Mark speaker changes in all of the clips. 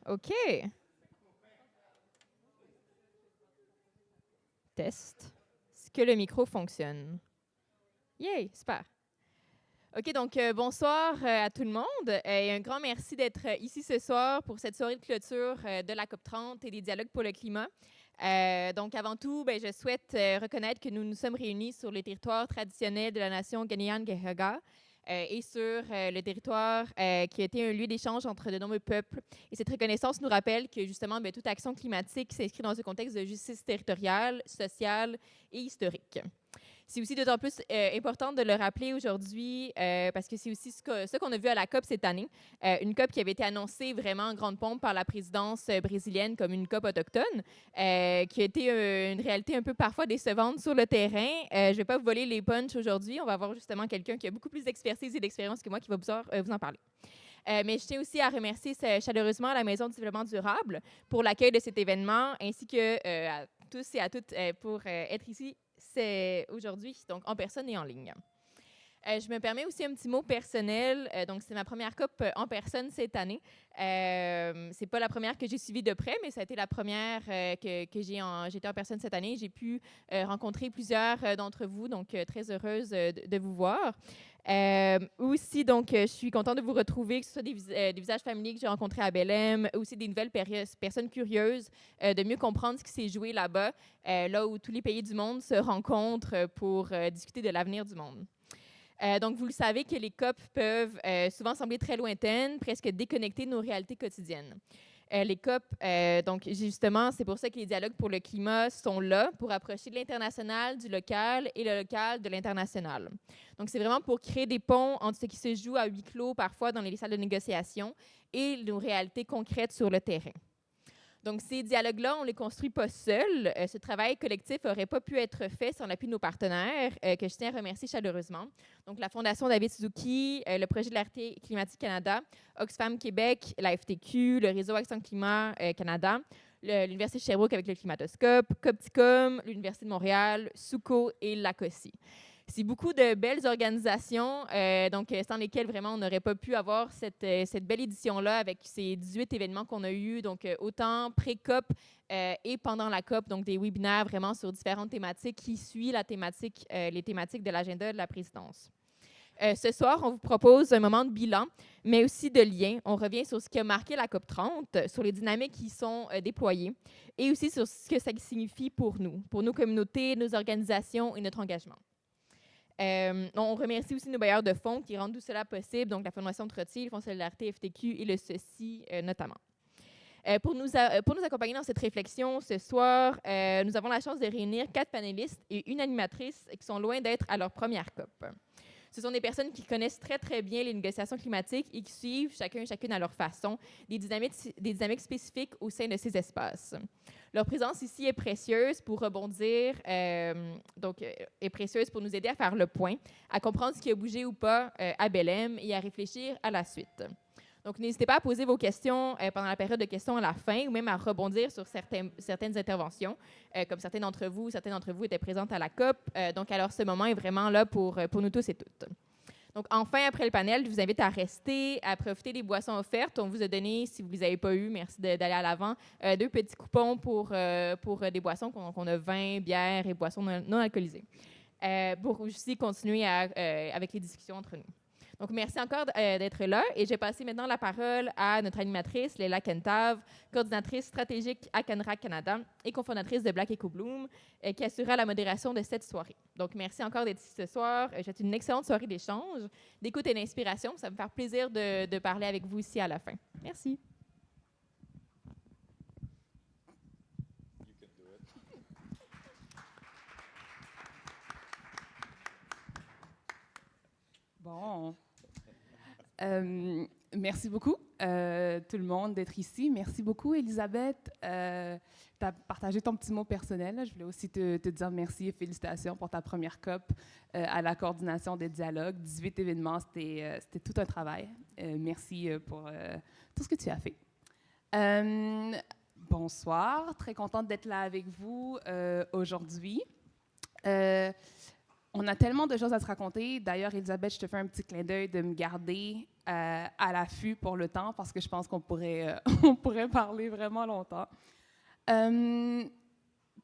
Speaker 1: OK. Test. Est-ce que le micro fonctionne? Yay, super. OK, donc bonsoir à tout le monde et un grand merci d'être ici ce soir pour cette soirée de clôture de la COP30 et des dialogues pour le climat. Donc avant tout, je souhaite reconnaître que nous nous sommes réunis sur le territoire traditionnel de la nation Kanien'kehá:ka et sur le territoire qui a été un lieu d'échange entre de nombreux peuples. Et cette reconnaissance nous rappelle que justement, toute action climatique s'inscrit dans un contexte de justice territoriale, sociale et historique. C'est aussi d'autant plus important de le rappeler aujourd'hui parce que c'est aussi ce qu'on a vu à la COP cette année. Une COP qui avait été annoncée vraiment en grande pompe par la présidence brésilienne comme une COP autochtone, qui a été une réalité un peu parfois décevante sur le terrain. Je ne vais pas vous voler les punchs aujourd'hui. On va avoir justement quelqu'un qui a beaucoup plus d'expertise et d'expérience que moi qui va vous en parler. Mais je tiens aussi à remercier chaleureusement la Maison du développement durable pour l'accueil de cet événement, ainsi que à tous et à toutes pour être ici aujourd'hui, donc en personne et en ligne. Je me permets aussi un petit mot personnel. Donc, c'est ma première COP en personne cette année. C'est pas la première que j'ai suivie de près, mais ça a été la première que j'étais en personne cette année. J'ai pu rencontrer plusieurs d'entre vous, donc très heureuse de vous voir. Aussi, donc, je suis contente de vous retrouver, que ce soit des visages familiers que j'ai rencontrés à Belém, aussi des nouvelles personnes curieuses, de mieux comprendre ce qui s'est joué là-bas, là où tous les pays du monde se rencontrent pour discuter de l'avenir du monde. Donc, vous le savez que les COP peuvent souvent sembler très lointaines, presque déconnectées de nos réalités quotidiennes. Les COP, donc justement, c'est pour ça que les dialogues pour le climat sont là, pour approcher de l'international du local et le local de l'international. Donc, c'est vraiment pour créer des ponts entre ce qui se joue à huis clos, parfois dans les salles de négociation, et nos réalités concrètes sur le terrain. Donc, ces dialogues-là, on ne les construit pas seuls. Ce travail collectif n'aurait pas pu être fait sans l'appui de nos partenaires, que je tiens à remercier chaleureusement. Donc, la Fondation David Suzuki, le projet de l'Arte climatique Canada, Oxfam Québec, la FTQ, le réseau Action Climat Canada, l'Université de Sherbrooke avec le Climatoscope, Copticum, l'Université de Montréal, SUCO et l'ACOSI. C'est beaucoup de belles organisations, sans lesquelles vraiment on n'aurait pas pu avoir cette belle édition-là avec ces 18 événements qu'on a eus, donc autant pré-COP et pendant la COP, donc des webinaires vraiment sur différentes thématiques qui suivent les thématiques de l'agenda de la présidence. Ce soir, on vous propose un moment de bilan, mais aussi de lien. On revient sur ce qui a marqué la COP30, sur les dynamiques qui sont déployées et aussi sur ce que ça signifie pour nous, pour nos communautés, nos organisations et notre engagement. On remercie aussi nos bailleurs de fonds qui rendent tout cela possible, donc la Fondation Trottier, le Fonds Solidarité FTQ et le CECI notamment. Pour nous accompagner dans cette réflexion ce soir, nous avons la chance de réunir 4 panélistes et une animatrice qui sont loin d'être à leur première COP. Ce sont des personnes qui connaissent très, très bien les négociations climatiques et qui suivent chacune à leur façon des dynamiques spécifiques au sein de ces espaces. Leur présence ici est précieuse pour rebondir, est précieuse pour nous aider à faire le point, à comprendre ce qui a bougé ou pas à Belém et à réfléchir à la suite. Donc, n'hésitez pas à poser vos questions pendant la période de questions à la fin ou même à rebondir sur certaines interventions, comme certains d'entre vous étaient présentes à la COP. Donc, alors, ce moment est vraiment là pour nous tous et toutes. Donc, enfin, après le panel, je vous invite à rester, à profiter des boissons offertes. On vous a donné, si vous ne les avez pas eues, merci d'aller à l'avant, 2 petits coupons pour des boissons. qu'on a vin, bière et boissons non alcoolisées. Pour aussi continuer avec les discussions entre nous. Donc, merci encore d'être là. Et je vais passer maintenant la parole à notre animatrice, Leila Kentav, coordinatrice stratégique à CANRAC Canada et cofondatrice de Black Eco Bloom, qui assurera la modération de cette soirée. Donc, merci encore d'être ici ce soir. Je vous souhaite une excellente soirée d'échange, d'écoute et d'inspiration. Ça va me faire plaisir de parler avec vous ici à la fin. Merci.
Speaker 2: Bon. Merci beaucoup, tout le monde, d'être ici. Merci beaucoup, Elisabeth. Tu as partagé ton petit mot personnel. Je voulais aussi te dire merci et félicitations pour ta première COP à la coordination des dialogues. 18 événements, c'était tout un travail. Merci pour tout ce que tu as fait. Bonsoir, très contente d'être là avec vous aujourd'hui. On a tellement de choses à se raconter. D'ailleurs, Elisabeth, je te fais un petit clin d'œil de me garder à l'affût pour le temps parce que je pense qu'on pourrait, on pourrait parler vraiment longtemps.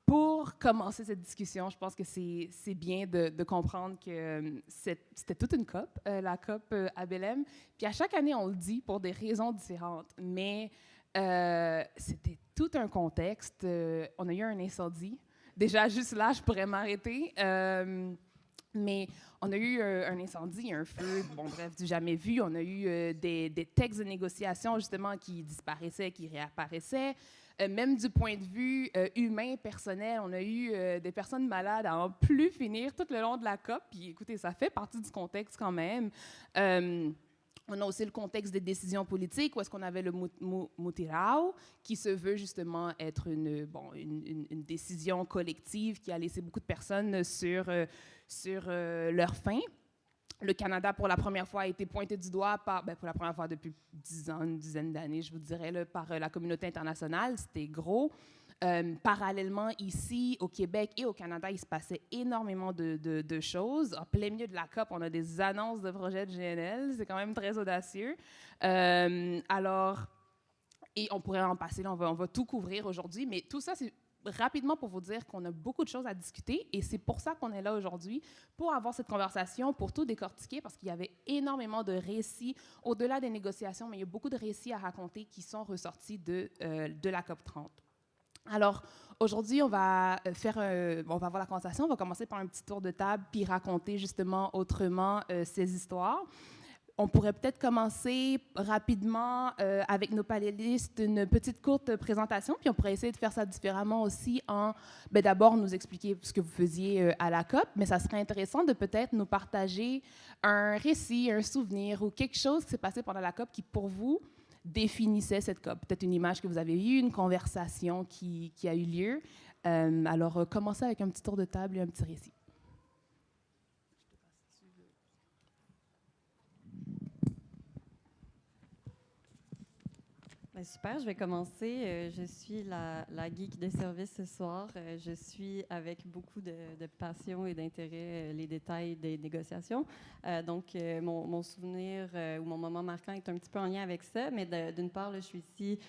Speaker 2: Pour commencer cette discussion, je pense que c'est bien de comprendre que c'était toute une COP, la COP à Belém. Puis à chaque année, on le dit pour des raisons différentes, mais c'était tout un contexte. On a eu un incendie. Déjà, juste là, je pourrais m'arrêter. Mais on a eu un incendie, un feu, bon bref, du jamais vu. On a eu des textes de négociation, justement, qui disparaissaient, qui réapparaissaient. Même du point de vue humain, personnel, on a eu des personnes malades à en plus finir tout le long de la COP. Puis écoutez, ça fait partie du contexte quand même. On a aussi le contexte des décisions politiques, où est-ce qu'on avait le mutirão, qui se veut justement être une décision collective qui a laissé beaucoup de personnes sur leur faim. Le Canada, pour la première fois, a été pointé du doigt pour la première fois depuis 10 ans, une dizaine d'années, je vous dirais, là, par la communauté internationale. C'était gros. Parallèlement, ici, au Québec et au Canada, il se passait énormément de choses. En plein milieu de la COP, on a des annonces de projets de GNL. C'est quand même très audacieux. Alors, et on pourrait en passer, là, on va tout couvrir aujourd'hui, mais tout ça, c'est rapidement pour vous dire qu'on a beaucoup de choses à discuter et c'est pour ça qu'on est là aujourd'hui, pour avoir cette conversation, pour tout décortiquer, parce qu'il y avait énormément de récits au-delà des négociations, mais il y a beaucoup de récits à raconter qui sont ressortis de la COP 30. Alors, aujourd'hui, on va avoir la conversation. On va commencer par un petit tour de table puis raconter justement autrement ces histoires. On pourrait peut-être commencer rapidement avec nos panélistes une petite courte présentation, puis on pourrait essayer de faire ça différemment aussi en, d'abord nous expliquer ce que vous faisiez à la COP, mais ça serait intéressant de peut-être nous partager un récit, un souvenir ou quelque chose qui s'est passé pendant la COP qui, pour vous, définissait cette COP. Peut-être une image que vous avez eue, une conversation qui a eu lieu. Alors, commencez avec un petit tour de table et un petit récit.
Speaker 3: Super, je vais commencer. Je suis la geek de service ce soir. Je suis avec beaucoup de passion et d'intérêt les détails des négociations. Donc, mon souvenir ou mon moment marquant est un petit peu en lien avec ça. Mais d'une part, là, je suis ici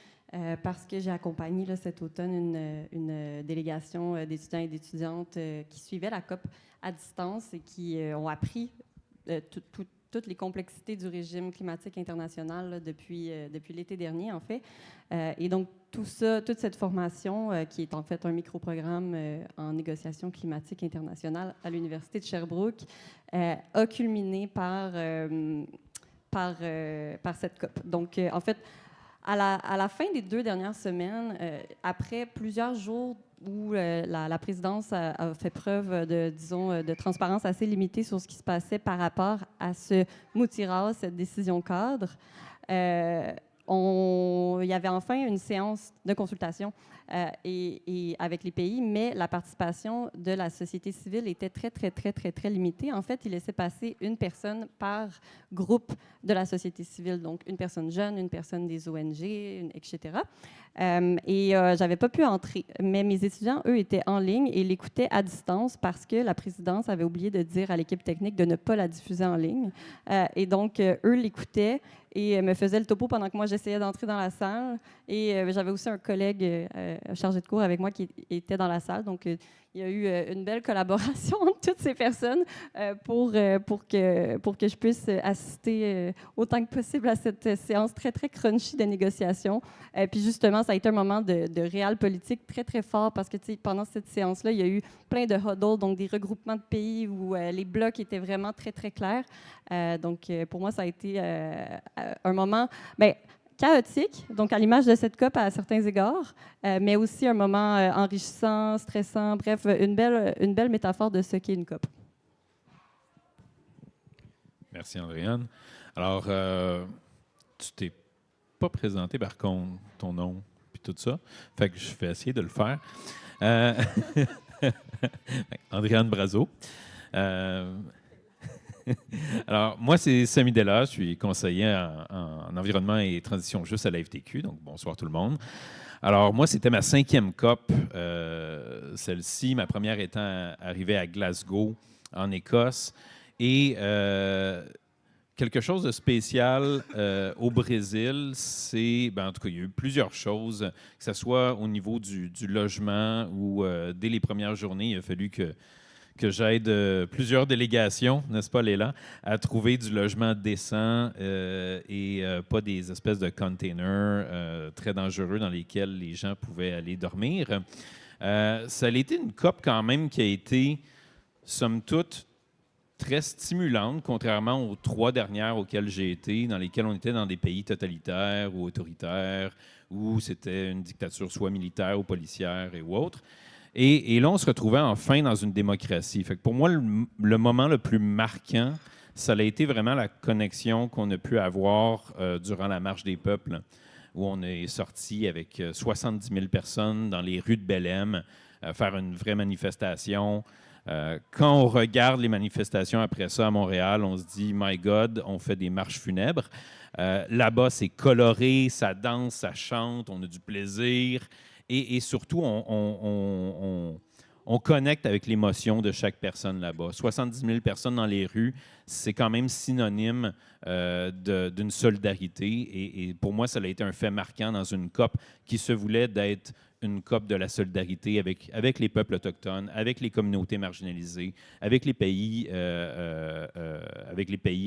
Speaker 3: parce que j'ai accompagné là, cet automne une délégation d'étudiants et d'étudiantes qui suivaient la COP à distance et qui ont appris toutes les complexités du régime climatique international là, depuis l'été dernier, en fait. Et donc, toute cette formation, qui est en fait un micro-programme en négociation climatique internationale à l'Université de Sherbrooke, a culminé par cette COP. Donc, en fait, à la fin des 2 dernières semaines, après plusieurs jours où la présidence a fait preuve de transparence assez limitée sur ce qui se passait par rapport à ce mutirão, cette décision cadre, il y avait enfin une séance de consultation et avec les pays, mais la participation de la société civile était très limitée. En fait, il laissait passer une personne par groupe de la société civile, donc une personne jeune, une personne des ONG, etc. J'avais pas pu entrer, mais mes étudiants, eux, étaient en ligne et l'écoutaient à distance parce que la présidence avait oublié de dire à l'équipe technique de ne pas la diffuser en ligne. Et donc, eux l'écoutaient et me faisaient le topo pendant que moi, j'essayais d'entrer dans la salle. Et j'avais aussi un collègue chargé de cours avec moi qui était dans la salle. Donc, il y a eu une belle collaboration entre toutes ces personnes pour que je puisse assister autant que possible à cette séance très crunchy de négociation. Puis justement, ça a été un moment de réel politique très fort parce que pendant cette séance-là, il y a eu plein de huddles, donc des regroupements de pays où les blocs étaient vraiment très clairs. Donc, pour moi, ça a été un moment chaotique, donc à l'image de cette COP à certains égards, mais aussi un moment enrichissant, stressant, bref, une belle métaphore de ce qu'est une COP.
Speaker 4: Merci, Andréane. Alors, tu t'es pas présenté, par contre, ton nom puis tout ça, fait que je vais essayer de le faire. Andréane Brazeau. Alors, moi, c'est Samy Della, je suis conseiller en environnement et transition juste à la FTQ, donc bonsoir tout le monde. Alors, moi, c'était ma 5e COP, celle-ci, ma première étant arrivée à Glasgow en Écosse. Et quelque chose de spécial au Brésil, c'est, en tout cas, il y a eu plusieurs choses, que ce soit au niveau du logement ou dès les premières journées, il a fallu que j'aide plusieurs délégations, n'est-ce pas, Léla, à trouver du logement décent et pas des espèces de containers très dangereux dans lesquels les gens pouvaient aller dormir. Ça a été une COP quand même qui a été, somme toute, très stimulante, contrairement aux 3 dernières auxquelles j'ai été, dans lesquelles on était dans des pays totalitaires ou autoritaires, où c'était une dictature soit militaire ou policière et autre. Et là, on se retrouvait enfin dans une démocratie. Fait que pour moi, le moment le plus marquant, ça a été vraiment la connexion qu'on a pu avoir durant la Marche des peuples, où on est sorti avec 70 000 personnes dans les rues de Belém, faire une vraie manifestation. Quand on regarde les manifestations après ça à Montréal, on se dit « My God, on fait des marches funèbres ». Là-bas, c'est coloré, ça danse, ça chante, on a du plaisir. Et surtout, on connecte avec l'émotion de chaque personne là-bas. 70 000 personnes dans les rues, c'est quand même synonyme d'une solidarité. Et pour moi, ça a été un fait marquant dans une COP qui se voulait d'être une COP de la solidarité avec les peuples autochtones, avec les communautés marginalisées, avec les pays,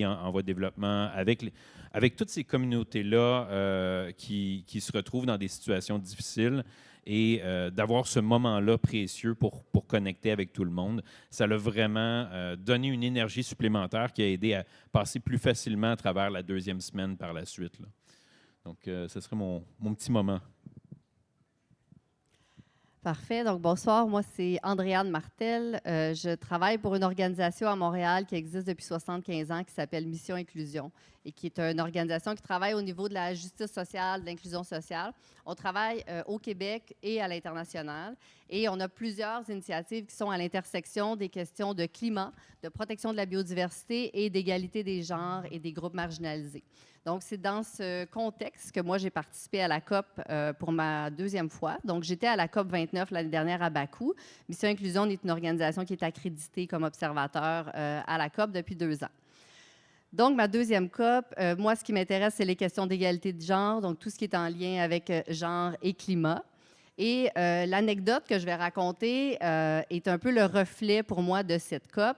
Speaker 4: en voie de développement, avec toutes ces communautés-là qui se retrouvent dans des situations difficiles. Et d'avoir ce moment-là précieux pour connecter avec tout le monde, ça l'a vraiment donné une énergie supplémentaire qui a aidé à passer plus facilement à travers la 2e semaine par la suite, là. Donc, ce serait mon petit moment.
Speaker 5: Parfait. Donc, bonsoir. Moi, c'est Andréane Martel. Je travaille pour une organisation à Montréal qui existe depuis 75 ans qui s'appelle Mission Inclusion et qui est une organisation qui travaille au niveau de la justice sociale, de l'inclusion sociale. On travaille au Québec et à l'international et on a plusieurs initiatives qui sont à l'intersection des questions de climat, de protection de la biodiversité et d'égalité des genres et des groupes marginalisés. Donc, c'est dans ce contexte que moi, j'ai participé à la COP pour ma 2e fois. Donc, j'étais à la COP 29 l'année dernière à Bakou. Mission Inclusion est une organisation qui est accréditée comme observateur à la COP depuis 2 ans. Donc, ma 2e COP, moi, ce qui m'intéresse, c'est les questions d'égalité de genre, donc tout ce qui est en lien avec genre et climat. Et l'anecdote que je vais raconter est un peu le reflet pour moi de cette COP.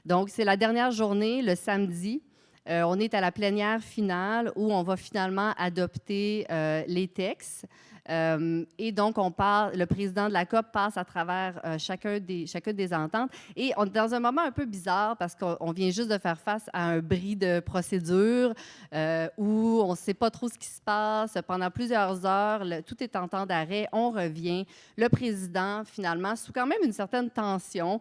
Speaker 5: Donc, c'est la dernière journée, le samedi. On est à la plénière finale où on va finalement adopter les textes. Et donc, le président de la COP passe à travers chacune des ententes. Et on est dans un moment un peu bizarre parce qu'on vient juste de faire face à un bris de procédure où on ne sait pas trop ce qui se passe. Pendant plusieurs heures, tout est en temps d'arrêt. On revient. Le président, finalement, sous quand même une certaine tension,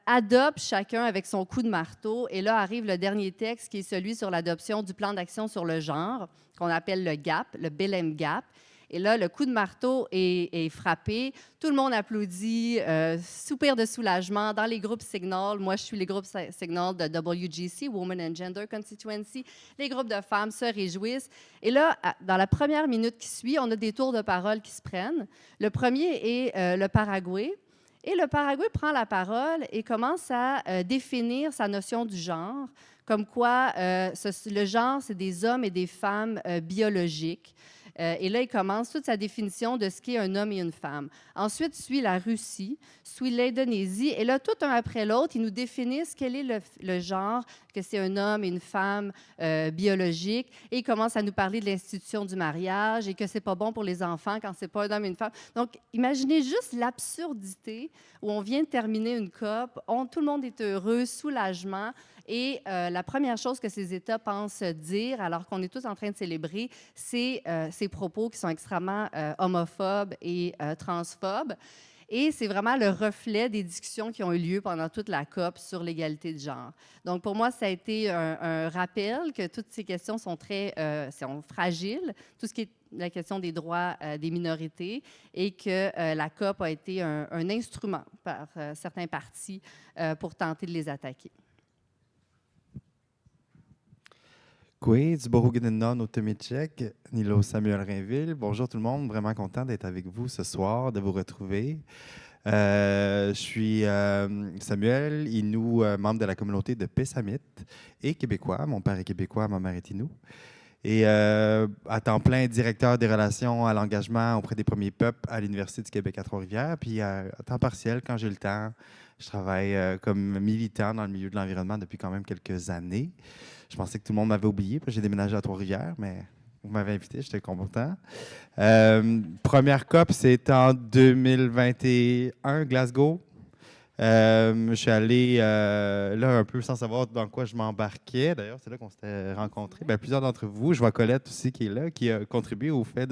Speaker 5: adopte chacun avec son coup de marteau. Et là arrive le dernier texte qui est celui sur l'adoption du plan d'action sur le genre, qu'on appelle le GAP, le Belém Gap. Et là, le coup de marteau est frappé. Tout le monde applaudit, soupir de soulagement. Dans les groupes Signal, moi, je suis les groupes Signal de WGC, Women and Gender Constituency. Les groupes de femmes se réjouissent. Et là, dans la première minute qui suit, on a des tours de parole qui se prennent. Le premier est le Paraguay. Et le Paraguay prend la parole et commence à définir sa notion du genre, comme quoi le genre, c'est des hommes et des femmes biologiques. Et là, il commence toute sa définition de ce qu'est un homme et une femme. Ensuite, suit la Russie, suit l'Indonésie. Et là, tout un après l'autre, ils nous définissent quel est le genre, que c'est un homme et une femme biologique. Et ils commencent à nous parler de l'institution du mariage et que c'est pas bon pour les enfants quand c'est pas un homme et une femme. Donc, imaginez juste l'absurdité où on vient de terminer une COP, tout le monde est heureux, soulagement. Et la première chose que ces États pensent dire, alors qu'on est tous en train de célébrer, c'est ces propos qui sont extrêmement homophobes et transphobes. Et c'est vraiment le reflet des discussions qui ont eu lieu pendant toute la COP sur l'égalité de genre. Donc, pour moi, ça a été un rappel que toutes ces questions sont sont fragiles, tout ce qui est la question des droits des minorités, et que la COP a été un instrument par certains partis pour tenter de les attaquer.
Speaker 6: Oui, du Borougueninnon au Temitchek, Nilo Samuel Rainville. Bonjour tout le monde, vraiment content d'être avec vous ce soir, de vous retrouver. Je suis Samuel Inou, membre de la communauté de Pessamit et québécois. Mon père est québécois, ma mère est Inou. Et à temps plein, directeur des relations à l'engagement auprès des premiers peuples à l'Université du Québec à Trois-Rivières. Puis à temps partiel, quand j'ai le temps, je travaille comme militant dans le milieu de l'environnement depuis quand même quelques années. Je pensais que tout le monde m'avait oublié, parce que j'ai déménagé à Trois-Rivières, mais vous m'avez invité, j'étais content. Première COP, c'était en 2021, Glasgow. Je suis allé là un peu sans savoir dans quoi je m'embarquais. D'ailleurs, c'est là qu'on s'était rencontrés. Ben, plusieurs d'entre vous, je vois Colette aussi qui est là, qui a contribué au fait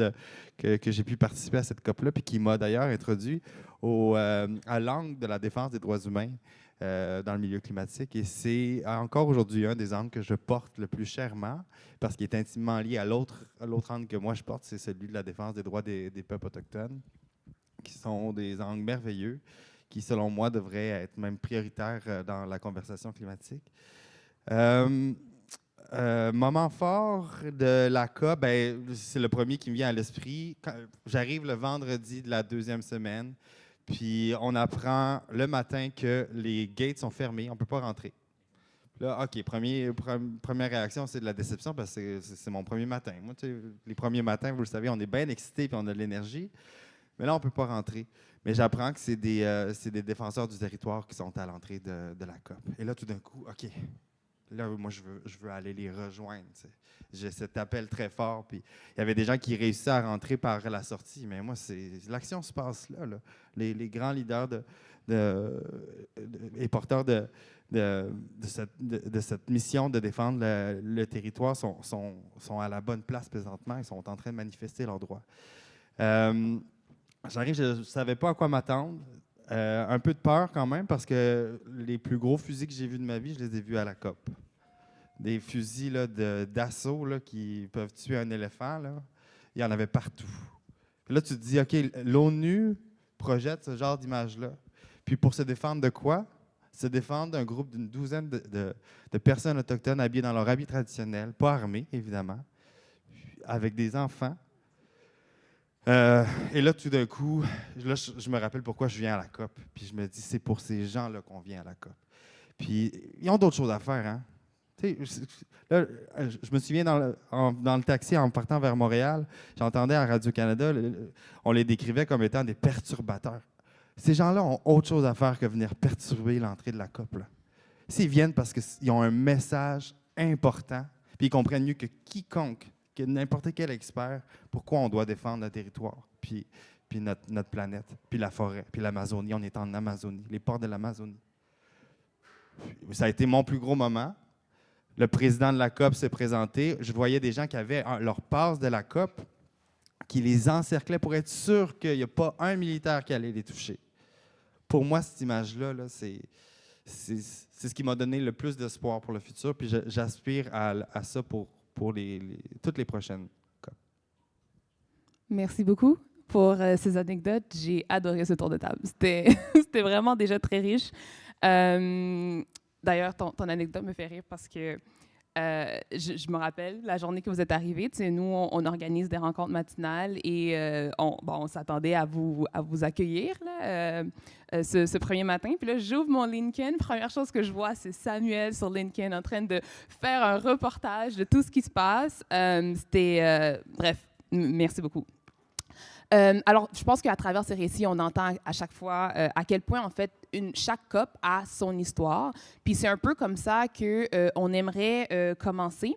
Speaker 6: que j'ai pu participer à cette COP-là, puis qui m'a d'ailleurs introduit à l'angle de la défense des droits humains dans le milieu climatique. Et c'est encore aujourd'hui un des angles que je porte le plus chèrement, parce qu'il est intimement lié à l'autre angle que moi je porte, c'est celui de la défense des droits des peuples autochtones, qui sont des angles merveilleux, qui, selon moi, devrait être même prioritaire dans la conversation climatique. Moment fort de la COP, ben, c'est le premier qui me vient à l'esprit. J'arrive le vendredi de la deuxième semaine, puis on apprend le matin que les gates sont fermés, on ne peut pas rentrer. Là, OK, première réaction, c'est de la déception parce que c'est mon premier matin. Moi, tu sais, les premiers matins, vous le savez, on est bien excités puis on a de l'énergie. Mais là, on ne peut pas rentrer. Mais j'apprends que c'est des défenseurs du territoire qui sont à l'entrée de la COP. Et là, tout d'un coup, OK, là, moi, je veux aller les rejoindre. Tu sais. J'ai cet appel très fort. Puis il y avait des gens qui réussissaient à rentrer par la sortie. Mais moi, l'action se passe là. Les grands leaders et porteurs de cette mission de défendre le territoire sont à la bonne place présentement. Ils sont en train de manifester leurs droits. J'arrive, je ne savais pas à quoi m'attendre. Un peu de peur quand même, parce que les plus gros fusils que j'ai vus de ma vie, je les ai vus à la COP. Des fusils d'assaut qui peuvent tuer un éléphant, là. Il y en avait partout. Puis là, tu te dis, OK, l'ONU projette ce genre d'image-là. Puis pour se défendre de quoi? Se défendre d'un groupe d'une douzaine de personnes autochtones habillées dans leur habit traditionnel, pas armées, évidemment, avec des enfants. Et là, tout d'un coup, là, je me rappelle pourquoi je viens à la COP. Puis je me dis, c'est pour ces gens-là qu'on vient à la COP. Puis ils ont d'autres choses à faire, hein? Là, je me souviens dans le taxi en partant vers Montréal, j'entendais à Radio-Canada, on les décrivait comme étant des perturbateurs. Ces gens-là ont autre chose à faire que venir perturber l'entrée de la COP. Là. S'ils viennent parce qu'ils ont un message important, puis ils comprennent mieux que quiconque, que n'importe quel expert, pourquoi on doit défendre le territoire, puis notre planète, puis la forêt, puis l'Amazonie. On est en Amazonie, les ports de l'Amazonie. Ça a été mon plus gros moment. Le président de la COP s'est présenté. Je voyais des gens qui avaient leur passe de la COP, qui les encerclaient pour être sûr qu'il n'y a pas un militaire qui allait les toucher. Pour moi, cette image-là, c'est ce qui m'a donné le plus d'espoir pour le futur. Puis j'aspire à ça pour toutes les prochaines COP.
Speaker 2: Merci beaucoup pour ces anecdotes. J'ai adoré ce tour de table. C'était vraiment déjà très riche. D'ailleurs, ton anecdote me fait rire parce que je me rappelle la journée que vous êtes arrivés. Nous, on organise des rencontres matinales et on s'attendait à vous accueillir là, ce premier matin. Puis là, j'ouvre mon LinkedIn. Première chose que je vois, c'est Samuel sur LinkedIn en train de faire un reportage de tout ce qui se passe. Bref, merci beaucoup. Alors, je pense qu'à travers ces récits, on entend à chaque fois à quel point, en fait, chaque COP a son histoire. Puis c'est un peu comme ça qu'on aimerait commencer.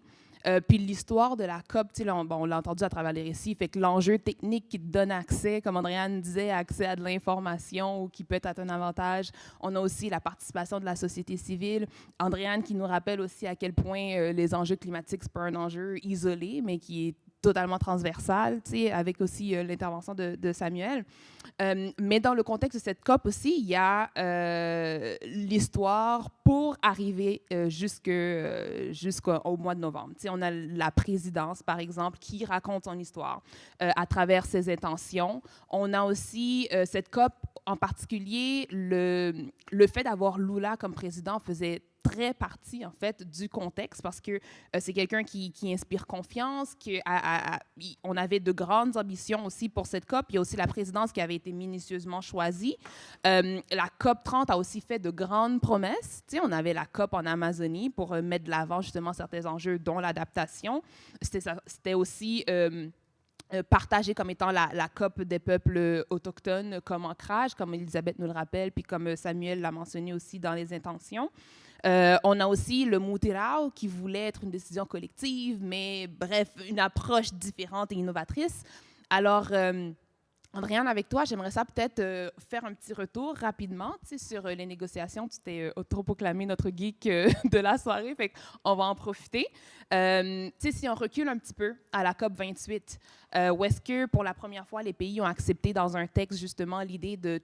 Speaker 2: Puis l'histoire de la COP, on l'a entendu à travers les récits, fait que l'enjeu technique qui te donne accès, comme Andréane disait, accès à de l'information ou qui peut être à ton avantage. On a aussi la participation de la société civile. Andréane qui nous rappelle aussi à quel point les enjeux climatiques, c'est pas un enjeu isolé, mais qui est totalement transversal, avec aussi l'intervention de Samuel. Mais dans le contexte de cette COP aussi, il y a l'histoire pour arriver jusqu'au mois de novembre. On a la présidence, par exemple, qui raconte son histoire à travers ses intentions. On a aussi cette COP, en particulier, le fait d'avoir Lula comme président faisait très partie, en fait, du contexte parce que c'est quelqu'un qui inspire confiance, on avait de grandes ambitions aussi pour cette COP. Il y a aussi la présidence qui avait été minutieusement choisie. La COP 30 a aussi fait de grandes promesses. Tu sais, on avait la COP en Amazonie pour mettre de l'avant justement certains enjeux, dont l'adaptation. C'était aussi partagé comme étant la COP des peuples autochtones comme ancrage, comme Elisabeth nous le rappelle, puis comme Samuel l'a mentionné aussi dans les intentions. On a aussi le Mutirao qui voulait être une décision collective, mais bref, une approche différente et innovatrice. Alors, Andréane, avec toi, j'aimerais ça peut-être faire un petit retour rapidement sur les négociations. Tu t'es autoproclamé notre geek de la soirée, fait qu'on va en profiter. Si on recule un petit peu à la COP 28, où est-ce que pour la première fois, les pays ont accepté dans un texte justement l'idée de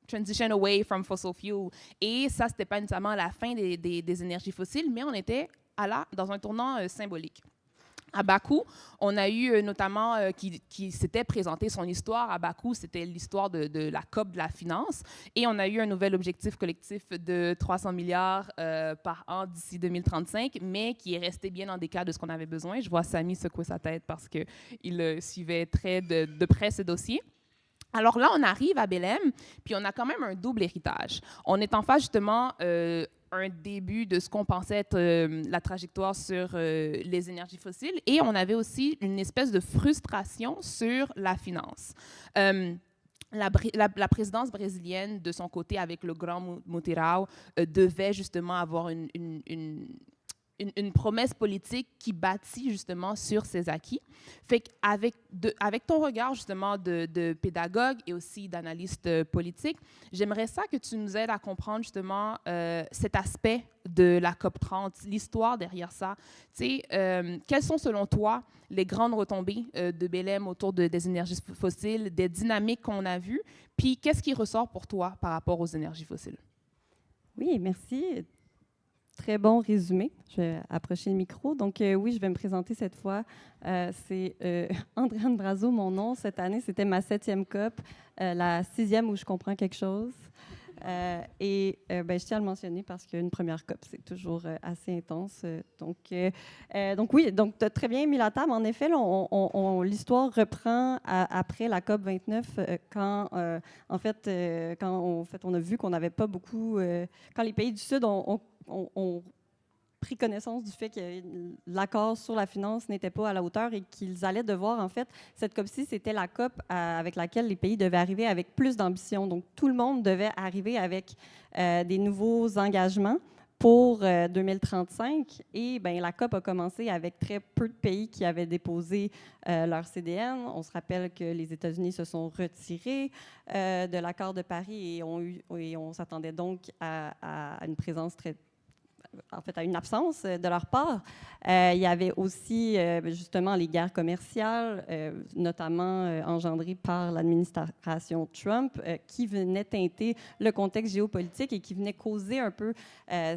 Speaker 2: transition away from fossil fuel. Et ça, c'était pas nécessairement la fin des énergies fossiles, mais on était dans un tournant symbolique. À Bakou, on a eu notamment qui s'était présenté son histoire. À Bakou, c'était l'histoire de la COP de la finance. Et on a eu un nouvel objectif collectif de 300 milliards par an d'ici 2035, mais qui est resté bien en décalage de ce qu'on avait besoin. Je vois Samy secouer sa tête parce qu'il suivait très de près ce dossier. Alors là, on arrive à Belém, puis on a quand même un double héritage. On est en face justement un début de ce qu'on pensait être la trajectoire sur les énergies fossiles, et on avait aussi une espèce de frustration sur la finance. La présidence brésilienne, de son côté, avec le grand Mutirao, devait justement avoir une promesse politique qui bâtit justement sur ses acquis. Fait qu'avec ton regard justement de pédagogue et aussi d'analyste politique, j'aimerais ça que tu nous aides à comprendre justement cet aspect de la COP 30, l'histoire derrière ça. Quelles sont selon toi les grandes retombées de Belém autour des énergies fossiles, des dynamiques qu'on a vues, puis qu'est-ce qui ressort pour toi par rapport aux énergies fossiles?
Speaker 3: Oui, merci. Très bon résumé. Je vais approcher le micro. Donc, oui, je vais me présenter cette fois. C'est Andréane Brazo, mon nom. Cette année, c'était ma 7e COP, la 6e où je comprends quelque chose. Je tiens à le mentionner parce qu'une première COP, c'est toujours assez intense. Donc, oui, donc tu as très bien mis la table. En effet, là, l'histoire reprend après la COP 29, quand on a vu qu'on n'avait pas beaucoup... quand les pays du Sud ont pris connaissance du fait que l'accord sur la finance n'était pas à la hauteur et qu'ils allaient devoir, en fait, cette COP-ci, c'était la COP avec laquelle les pays devaient arriver avec plus d'ambition. Donc, tout le monde devait arriver avec des nouveaux engagements pour 2035. Et la COP a commencé avec très peu de pays qui avaient déposé leur CDN. On se rappelle que les États-Unis se sont retirés de l'accord de Paris et on s'attendait donc à une présence à une absence de leur part. Il y avait aussi justement les guerres commerciales, notamment engendrées par l'administration Trump, qui venaient teinter le contexte géopolitique et qui venaient causer un peu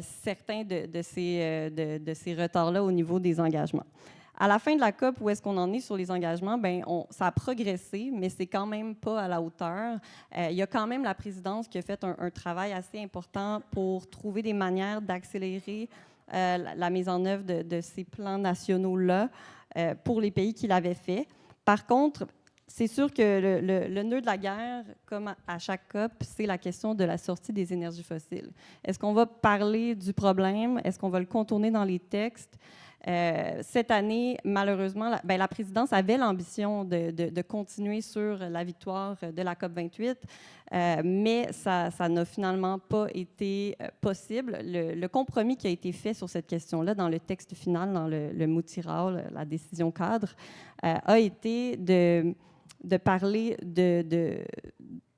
Speaker 3: certains de ces retards-là au niveau des engagements. À la fin de la COP, où est-ce qu'on en est sur les engagements? Ça a progressé, mais c'est quand même pas à la hauteur. Il y a quand même la présidence qui a fait un travail assez important pour trouver des manières d'accélérer la mise en œuvre de ces plans nationaux-là pour les pays qui l'avaient fait. Par contre, c'est sûr que le nœud de la guerre, comme à chaque COP, c'est la question de la sortie des énergies fossiles. Est-ce qu'on va parler du problème? Est-ce qu'on va le contourner dans les textes? Cette année, malheureusement, la présidence avait l'ambition de continuer sur la victoire de la COP 28, mais ça n'a finalement pas été possible. Le compromis qui a été fait sur cette question-là dans le texte final, dans le Mutirao, la décision cadre, a été de parler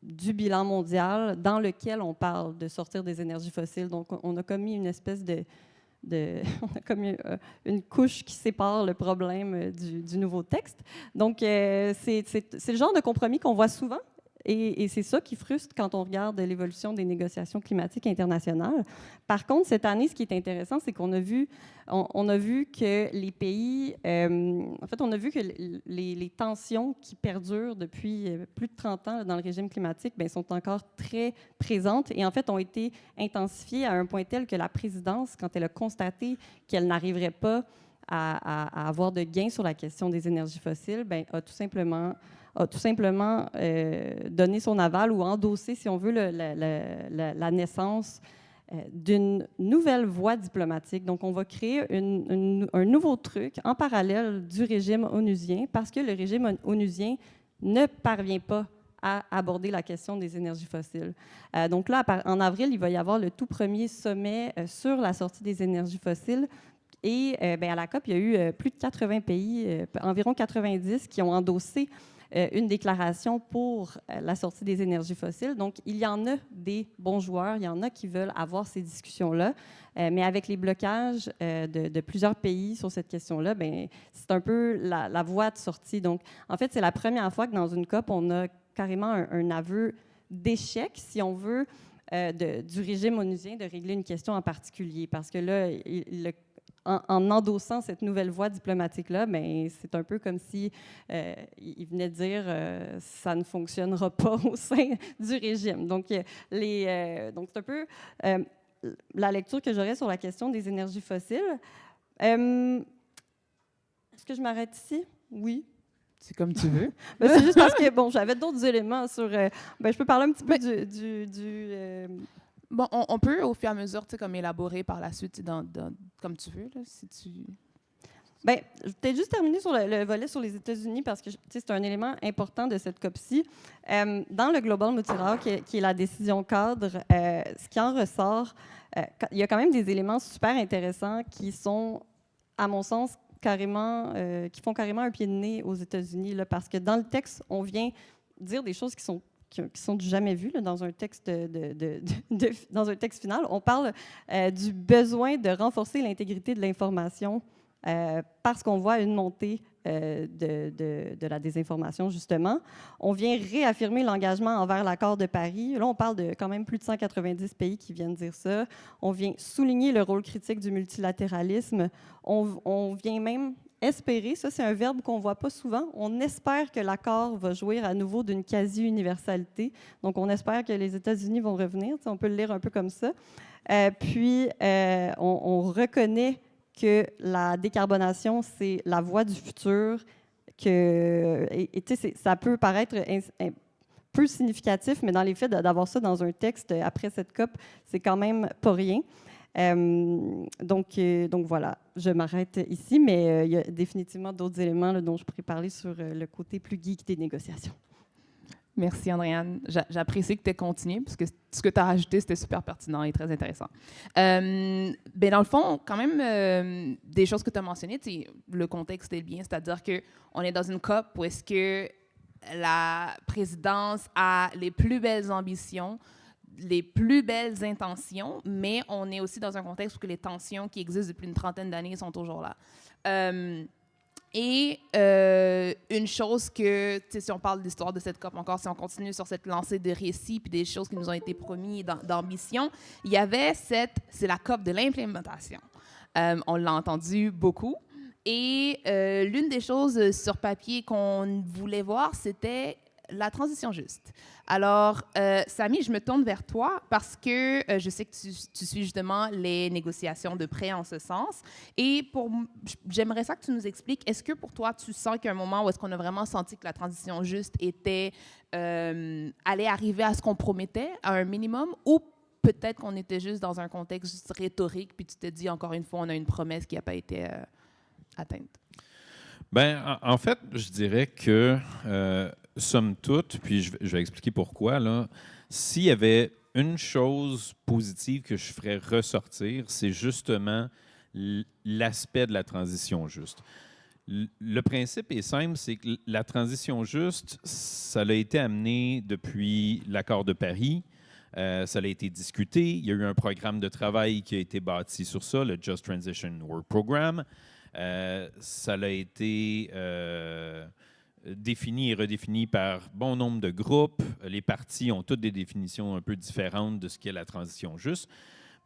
Speaker 3: du bilan mondial dans lequel on parle de sortir des énergies fossiles. Donc, on a commis une espèce on a comme une couche qui sépare le problème du nouveau texte. Donc, c'est le genre de compromis qu'on voit souvent et c'est ça qui frustre quand on regarde l'évolution des négociations climatiques internationales. Par contre, cette année, ce qui est intéressant, c'est qu'on a vu, on a vu que les pays, en fait, on a vu que les tensions qui perdurent depuis plus de 30 ans là, dans le régime climatique, bien, sont encore très présentes et en fait ont été intensifiées à un point tel que la présidence, quand elle a constaté qu'elle n'arriverait pas à avoir de gains sur la question des énergies fossiles, bien, a tout simplement donné son aval ou endossé, si on veut, la naissance d'une nouvelle voie diplomatique. Donc, on va créer un nouveau truc en parallèle du régime onusien parce que le régime onusien ne parvient pas à aborder la question des énergies fossiles. Donc là, en avril, il va y avoir le tout premier sommet sur la sortie des énergies fossiles. Et à la COP, il y a eu plus de 80 pays, environ 90, qui ont endossé une déclaration pour la sortie des énergies fossiles. Donc, il y en a des bons joueurs, il y en a qui veulent avoir ces discussions-là, mais avec les blocages de plusieurs pays sur cette question-là, bien, c'est un peu la voie de sortie. Donc, en fait, c'est la première fois que dans une COP, on a carrément un aveu d'échec, si on veut, du régime onusien de régler une question en particulier. Parce que là, en endossant cette nouvelle voie diplomatique-là, ben, c'est un peu comme si il venait de dire ça ne fonctionnera pas au sein du régime. Donc, donc c'est un peu la lecture que j'aurais sur la question des énergies fossiles. Est-ce que je m'arrête ici? Oui.
Speaker 2: C'est comme tu veux.
Speaker 3: Ben, c'est juste parce que, bon, j'avais d'autres éléments sur... ben, je peux parler un petit peu
Speaker 2: Bon, on peut, au fur et à mesure, comme élaborer par la suite, comme tu veux, là, si tu...
Speaker 3: Bien, je vais juste terminer sur le volet sur les États-Unis parce que c'est un élément important de cette COP-ci. Dans le Global Multilateral, qui est la décision cadre, ce qui en ressort, il y a quand même des éléments super intéressants qui sont, à mon sens, carrément, qui font carrément un pied de nez aux États-Unis, là, parce que dans le texte, on vient dire des choses qui sont du jamais vu là, dans un texte dans un texte final. On parle du besoin de renforcer l'intégrité de l'information parce qu'on voit une montée de la désinformation, justement. On vient réaffirmer l'engagement envers l'accord de Paris. Là, on parle de quand même plus de 190 pays qui viennent dire ça. On vient souligner le rôle critique du multilatéralisme. On vient même espérer, ça c'est un verbe qu'on ne voit pas souvent, on espère que l'accord va jouir à nouveau d'une quasi-universalité. Donc on espère que les États-Unis vont revenir, on peut le lire un peu comme ça. Puis on reconnaît que la décarbonation, c'est la voie du futur, ça peut paraître peu significatif, mais dans les faits, d'avoir ça dans un texte après cette COP, c'est quand même pas rien. Donc voilà, je m'arrête ici, mais il y a définitivement d'autres éléments là, dont je pourrais parler sur le côté plus geek des négociations.
Speaker 2: Merci, Andréane. J'apprécie que tu aies continué, parce que ce que tu as rajouté, c'était super pertinent et très intéressant. Ben dans le fond, quand même, des choses que tu as mentionnées, le contexte est bien, c'est-à-dire qu'on est dans une COP où est-ce que la présidence a les plus belles ambitions, les plus belles intentions, mais on est aussi dans un contexte où les tensions qui existent depuis une trentaine d'années sont toujours là. Une chose que, si on parle de l'histoire de cette COP encore, si on continue sur cette lancée de récits puis des choses qui nous ont été promises d'ambition, il y avait c'est la COP de l'implémentation. On l'a entendu beaucoup. Et l'une des choses sur papier qu'on voulait voir, c'était la transition juste. Alors, Samy, je me tourne vers toi parce que je sais que tu suis justement les négociations de près en ce sens. Et j'aimerais ça que tu nous expliques, est-ce que pour toi, tu sens qu'il y a un moment où est-ce qu'on a vraiment senti que la transition juste allait arriver à ce qu'on promettait, à un minimum, ou peut-être qu'on était juste dans un contexte juste rhétorique, puis tu te dis, encore une fois, on a une promesse qui n'a pas été atteinte?
Speaker 4: Bien, en fait, je dirais que, somme toute, puis je vais expliquer pourquoi, là, s'il y avait une chose positive que je ferais ressortir, c'est justement l'aspect de la transition juste. Le principe est simple, c'est que la transition juste, ça a été amené depuis l'accord de Paris. Ça a été discuté. Il y a eu un programme de travail qui a été bâti sur ça, le Just Transition Work Program. Ça a été définie et redéfinie par bon nombre de groupes. Les partis ont toutes des définitions un peu différentes de ce qu'est la transition juste.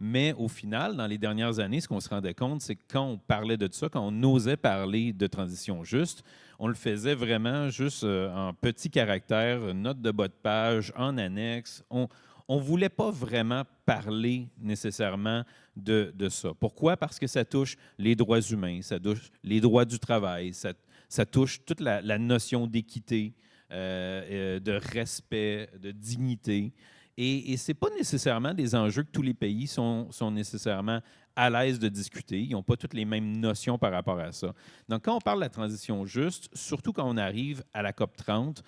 Speaker 4: Mais au final, dans les dernières années, ce qu'on se rendait compte, c'est que quand on parlait de ça, quand on osait parler de transition juste, on le faisait vraiment juste en petits caractères, note de bas de page, en annexe. On ne voulait pas vraiment parler nécessairement de ça. Pourquoi? Parce que ça touche les droits humains, ça touche les droits du travail, ça touche toute la notion d'équité, de respect, de dignité. Et ce n'est pas nécessairement des enjeux que tous les pays sont nécessairement à l'aise de discuter. Ils n'ont pas toutes les mêmes notions par rapport à ça. Donc, quand on parle de la transition juste, surtout quand on arrive à la COP 30,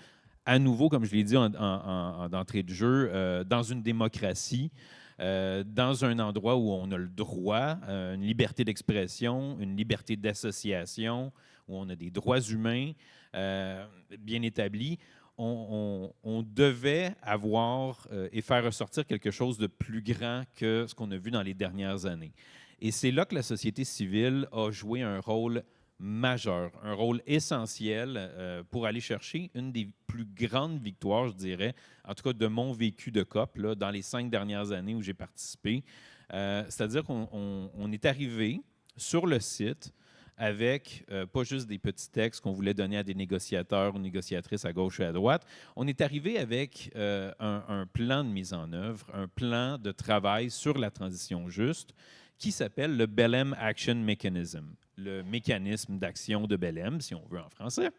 Speaker 4: à nouveau, comme je l'ai dit d'entrée de jeu, dans une démocratie, dans un endroit où on a le droit, une liberté d'expression, une liberté d'association, où on a des droits humains bien établis, on devait avoir et faire ressortir quelque chose de plus grand que ce qu'on a vu dans les dernières années. Et c'est là que la société civile a joué un rôle majeur, un rôle essentiel pour aller chercher une des plus grandes victoires, je dirais, en tout cas de mon vécu de COP, là, dans les 5 dernières années où j'ai participé. C'est-à-dire qu'on est arrivé sur le site avec pas juste des petits textes qu'on voulait donner à des négociateurs ou négociatrices à gauche et à droite. On est arrivé avec un plan de mise en œuvre, un plan de travail sur la transition juste qui s'appelle le Belém Action Mechanism, le mécanisme d'action de Belém, si on veut en français.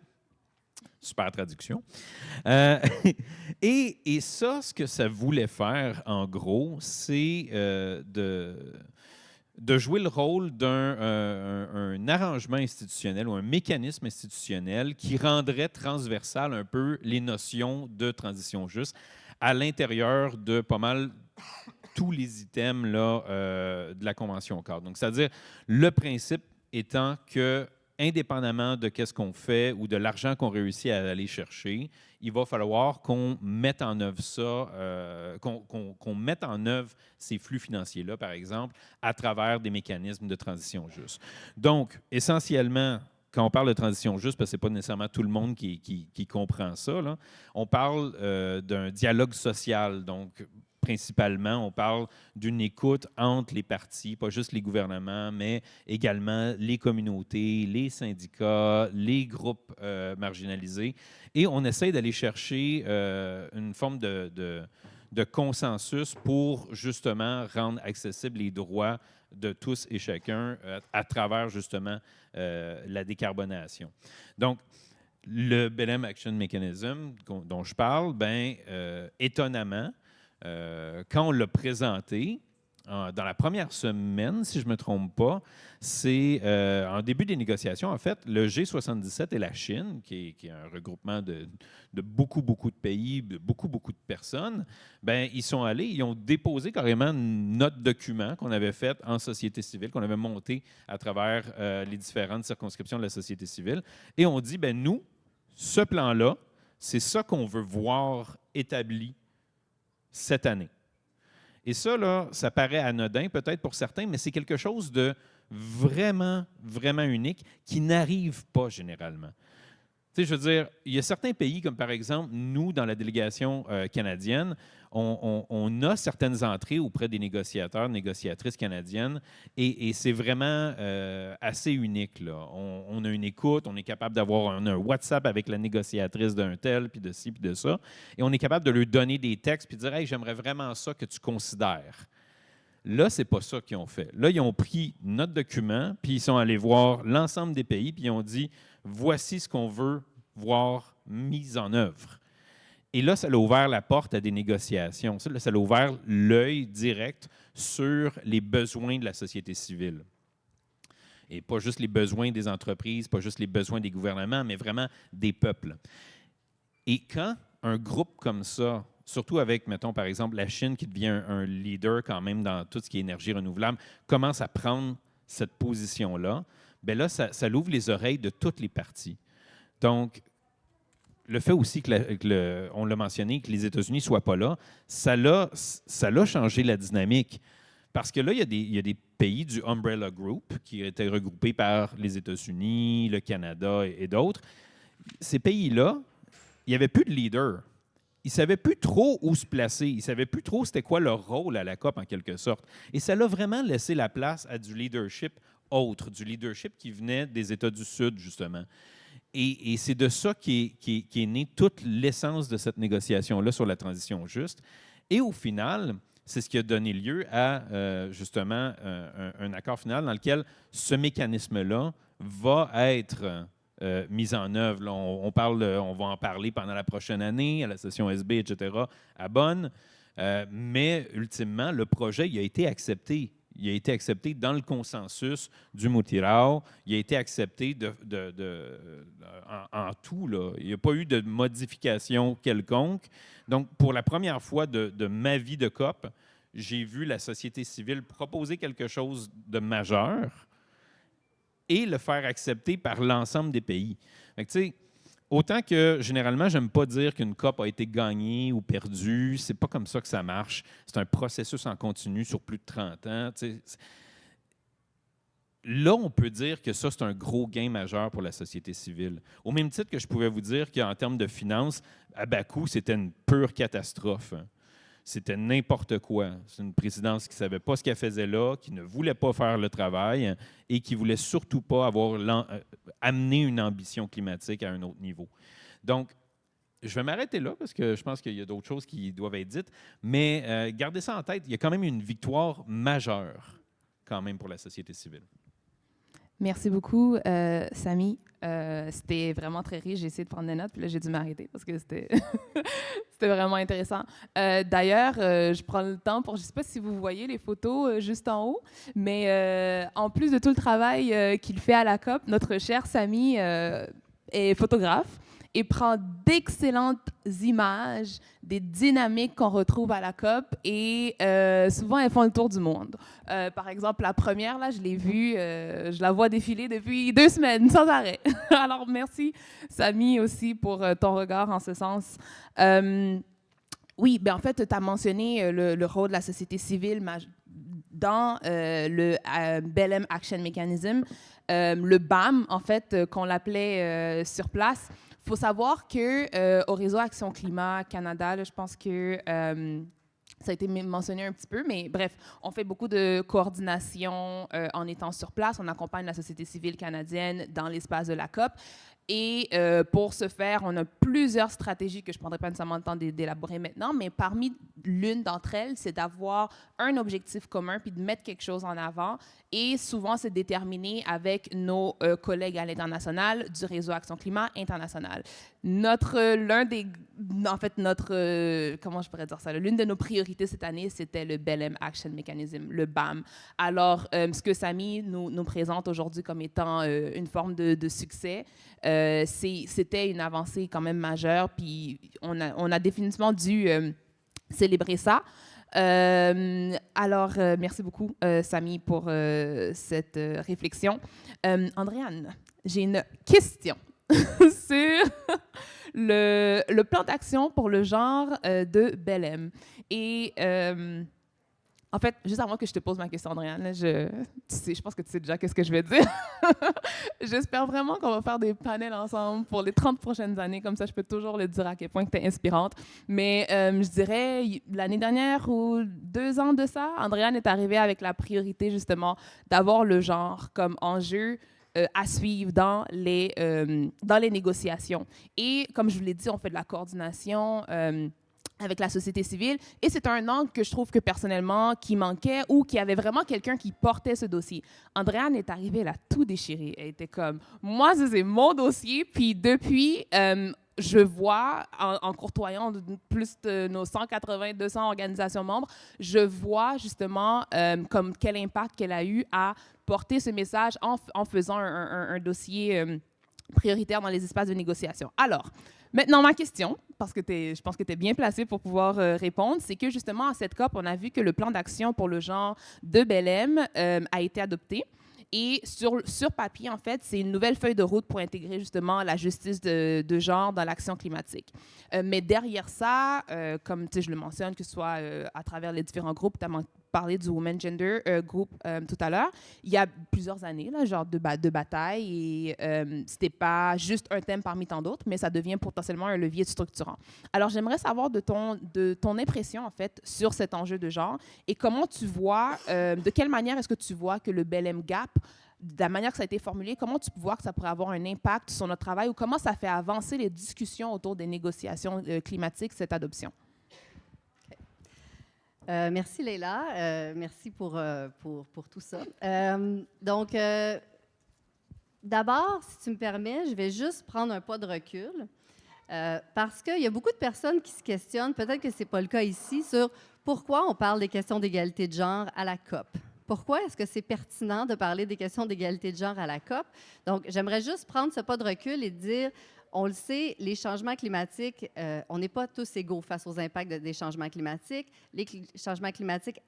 Speaker 4: Super traduction. Et ça, ce que ça voulait faire, en gros, c'est de jouer le rôle d'un arrangement institutionnel ou un mécanisme institutionnel qui rendrait transversal un peu les notions de transition juste à l'intérieur de pas mal tous les items là, de la Convention cadre. Donc, c'est-à-dire, le principe étant que, indépendamment de qu'est-ce qu'on fait ou de l'argent qu'on réussit à aller chercher, il va falloir qu'on mette en œuvre ça, qu'on mette en œuvre ces flux financiers-là, par exemple, à travers des mécanismes de transition juste. Donc, essentiellement, quand on parle de transition juste, parce que ce n'est pas nécessairement tout le monde qui comprend ça, là, on parle d'un dialogue social. Donc, principalement, on parle d'une écoute entre les partis, pas juste les gouvernements, mais également les communautés, les syndicats, les groupes marginalisés. Et on essaie d'aller chercher une forme de consensus pour justement rendre accessibles les droits de tous et chacun à travers justement la décarbonation. Donc, le Belém Action Mechanism dont je parle, étonnamment, quand on l'a présenté, dans la première semaine, si je ne me trompe pas, c'est en début des négociations, en fait, le G77 et la Chine, qui est un regroupement de beaucoup, beaucoup de pays, de beaucoup, beaucoup de personnes, ils sont allés, ils ont déposé carrément notre document qu'on avait fait en société civile, qu'on avait monté à travers les différentes circonscriptions de la société civile, et on dit, nous, ce plan-là, c'est ça qu'on veut voir établi cette année. Et ça, là, ça paraît anodin peut-être pour certains, mais c'est quelque chose de vraiment, vraiment unique qui n'arrive pas généralement. Tu sais, je veux dire, il y a certains pays, comme par exemple, nous, dans la délégation canadienne, on a certaines entrées auprès des négociateurs, négociatrices canadiennes, et c'est vraiment assez unique, là. On a une écoute, on est capable d'avoir un WhatsApp avec la négociatrice d'un tel, puis de ci, puis de ça, et on est capable de lui donner des textes, puis de dire « Hey, j'aimerais vraiment ça que tu considères ». Là, ce n'est pas ça qu'ils ont fait. Là, ils ont pris notre document, puis ils sont allés voir l'ensemble des pays, puis ils ont dit « Voici ce qu'on veut voir mis en œuvre ». Et là, ça a ouvert la porte à des négociations. Ça a ouvert l'œil direct sur les besoins de la société civile. Et pas juste les besoins des entreprises, pas juste les besoins des gouvernements, mais vraiment des peuples. Et quand un groupe comme ça, surtout avec, mettons, par exemple, la Chine qui devient un leader quand même dans tout ce qui est énergie renouvelable, commence à prendre cette position-là, bien là, ça l'ouvre les oreilles de toutes les parties. Donc, le fait aussi on l'a mentionné, que les États-Unis ne soient pas là, ça l'a changé la dynamique. Parce que là, il y a des pays du Umbrella Group qui étaient regroupés par les États-Unis, le Canada et d'autres. ces pays-là, il n'y avait plus de leader. Ils ne savaient plus trop où se placer. Ils ne savaient plus trop c'était quoi leur rôle à la COP, en quelque sorte. Et ça l'a vraiment laissé la place à du leadership autre, du leadership qui venait des États du Sud, justement. Et c'est de ça qui est née toute l'essence de cette négociation-là sur la transition juste. Et au final, c'est ce qui a donné lieu à, justement, un accord final dans lequel ce mécanisme-là va être mis en œuvre. Là, on va en parler pendant la prochaine année, à la session SB, etc., à Bonn. Mais ultimement, le projet il a été accepté. Il a été accepté dans le consensus du Mutirao. Il a été accepté en tout. Là. Il n'y a pas eu de modification quelconque. Donc, pour la première fois de ma vie de COP, j'ai vu la société civile proposer quelque chose de majeur et le faire accepter par l'ensemble des pays. Fait que, tu sais, autant que, généralement, je n'aime pas dire qu'une COP a été gagnée ou perdue, c'est pas comme ça que ça marche. C'est un processus en continu sur plus de 30 ans. Tu sais. Là, on peut dire que ça, c'est un gros gain majeur pour la société civile. Au même titre que je pouvais vous dire qu'en termes de finances, à Bakou, c'était une pure catastrophe. C'était n'importe quoi. C'est une présidence qui ne savait pas ce qu'elle faisait là, qui ne voulait pas faire le travail et qui ne voulait surtout pas amener une ambition climatique à un autre niveau. Donc, je vais m'arrêter là parce que je pense qu'il y a d'autres choses qui doivent être dites, mais gardez ça en tête, il y a quand même une victoire majeure quand même pour la société civile.
Speaker 2: Merci beaucoup, Samy. C'était vraiment très riche. J'ai essayé de prendre des notes, puis là, j'ai dû m'arrêter parce que c'était c'était vraiment intéressant. D'ailleurs, je prends le temps pour... Je ne sais pas si vous voyez les photos juste en haut, mais en plus de tout le travail qu'il fait à la COP, notre cher Samy est photographe et prend d'excellentes images des dynamiques qu'on retrouve à la COP et souvent elles font le tour du monde. Par exemple, la première, là, je l'ai vue, je la vois défiler depuis 2 semaines sans arrêt. Alors, merci, Samy, aussi pour ton regard en ce sens. Oui, ben en fait, tu as mentionné le rôle de la société civile dans le BLM Action Mechanism, le BAM, en fait, qu'on l'appelait sur place. Il faut savoir qu'au Réseau Action Climat Canada, là, je pense que ça a été mentionné un petit peu, mais bref, on fait beaucoup de coordination en étant sur place. On accompagne la société civile canadienne dans l'espace de la COP. Et pour ce faire, on a plusieurs stratégies que je ne prendrai pas nécessairement le temps d'élaborer maintenant, mais parmi l'une d'entre elles, c'est d'avoir un objectif commun puis de mettre quelque chose en avant. Et souvent, c'est déterminé avec nos collègues à l'international du Réseau Action Climat international. Comment je pourrais dire ça? L'une de nos priorités cette année, c'était le BLM Action Mechanism, le BAM. Alors, ce que Samy nous présente aujourd'hui comme étant une forme de succès, c'était une avancée quand même majeure, puis on a définitivement dû célébrer ça. Alors, merci beaucoup, Samy, pour cette réflexion. Andréane, j'ai une question sur le plan d'action pour le genre de BLM. Et en fait, juste avant que je te pose ma question, Andréane, je pense que tu sais déjà qu'est-ce que je vais dire. J'espère vraiment qu'on va faire des panels ensemble pour les 30 prochaines années. Comme ça, je peux toujours le dire à quel point tu es inspirante. Mais je dirais, l'année dernière ou 2 ans de ça, Andréane est arrivée avec la priorité, justement, d'avoir le genre comme enjeu à suivre dans les négociations. Et comme je vous l'ai dit, on fait de la coordination avec la société civile. Et c'est un angle que je trouve que personnellement, qui manquait ou qui avait vraiment quelqu'un qui portait ce dossier. Andréane est arrivée, elle a tout déchiré. Elle était comme, moi, c'est mon dossier. Puis depuis, je vois, en courtoyant plus de nos 180, 200 organisations membres, je vois justement comme quel impact qu'elle a eu à porter ce message en faisant un dossier prioritaire dans les espaces de négociation. Alors, maintenant, ma question, parce que je pense que tu es bien placé pour pouvoir répondre, c'est que justement, à cette COP, on a vu que le plan d'action pour le genre de BLM a été adopté. Et sur papier, en fait, c'est une nouvelle feuille de route pour intégrer justement la justice de genre dans l'action climatique. Mais derrière ça, comme je le mentionne, que ce soit à travers les différents groupes, tu as parlé du Women Gender Group tout à l'heure. Il y a plusieurs années, là, genre de bataille, et c'était pas juste un thème parmi tant d'autres, mais ça devient potentiellement un levier structurant. Alors, j'aimerais savoir de ton impression, en fait, sur cet enjeu de genre et comment tu vois, de quelle manière est-ce que tu vois que le BLM Gap, de la manière que ça a été formulé, comment tu vois que ça pourrait avoir un impact sur notre travail ou comment ça fait avancer les discussions autour des négociations climatiques, cette adoption?
Speaker 5: Merci, Leila. Merci pour tout ça. D'abord, si tu me permets, je vais juste prendre un pas de recul parce qu'il y a beaucoup de personnes qui se questionnent, peut-être que ce n'est pas le cas ici, sur pourquoi on parle des questions d'égalité de genre à la COP. Pourquoi est-ce que c'est pertinent de parler des questions d'égalité de genre à la COP? Donc, j'aimerais juste prendre ce pas de recul et dire, on le sait, les changements climatiques, on n'est pas tous égaux face aux impacts des changements climatiques. Les changements climatiques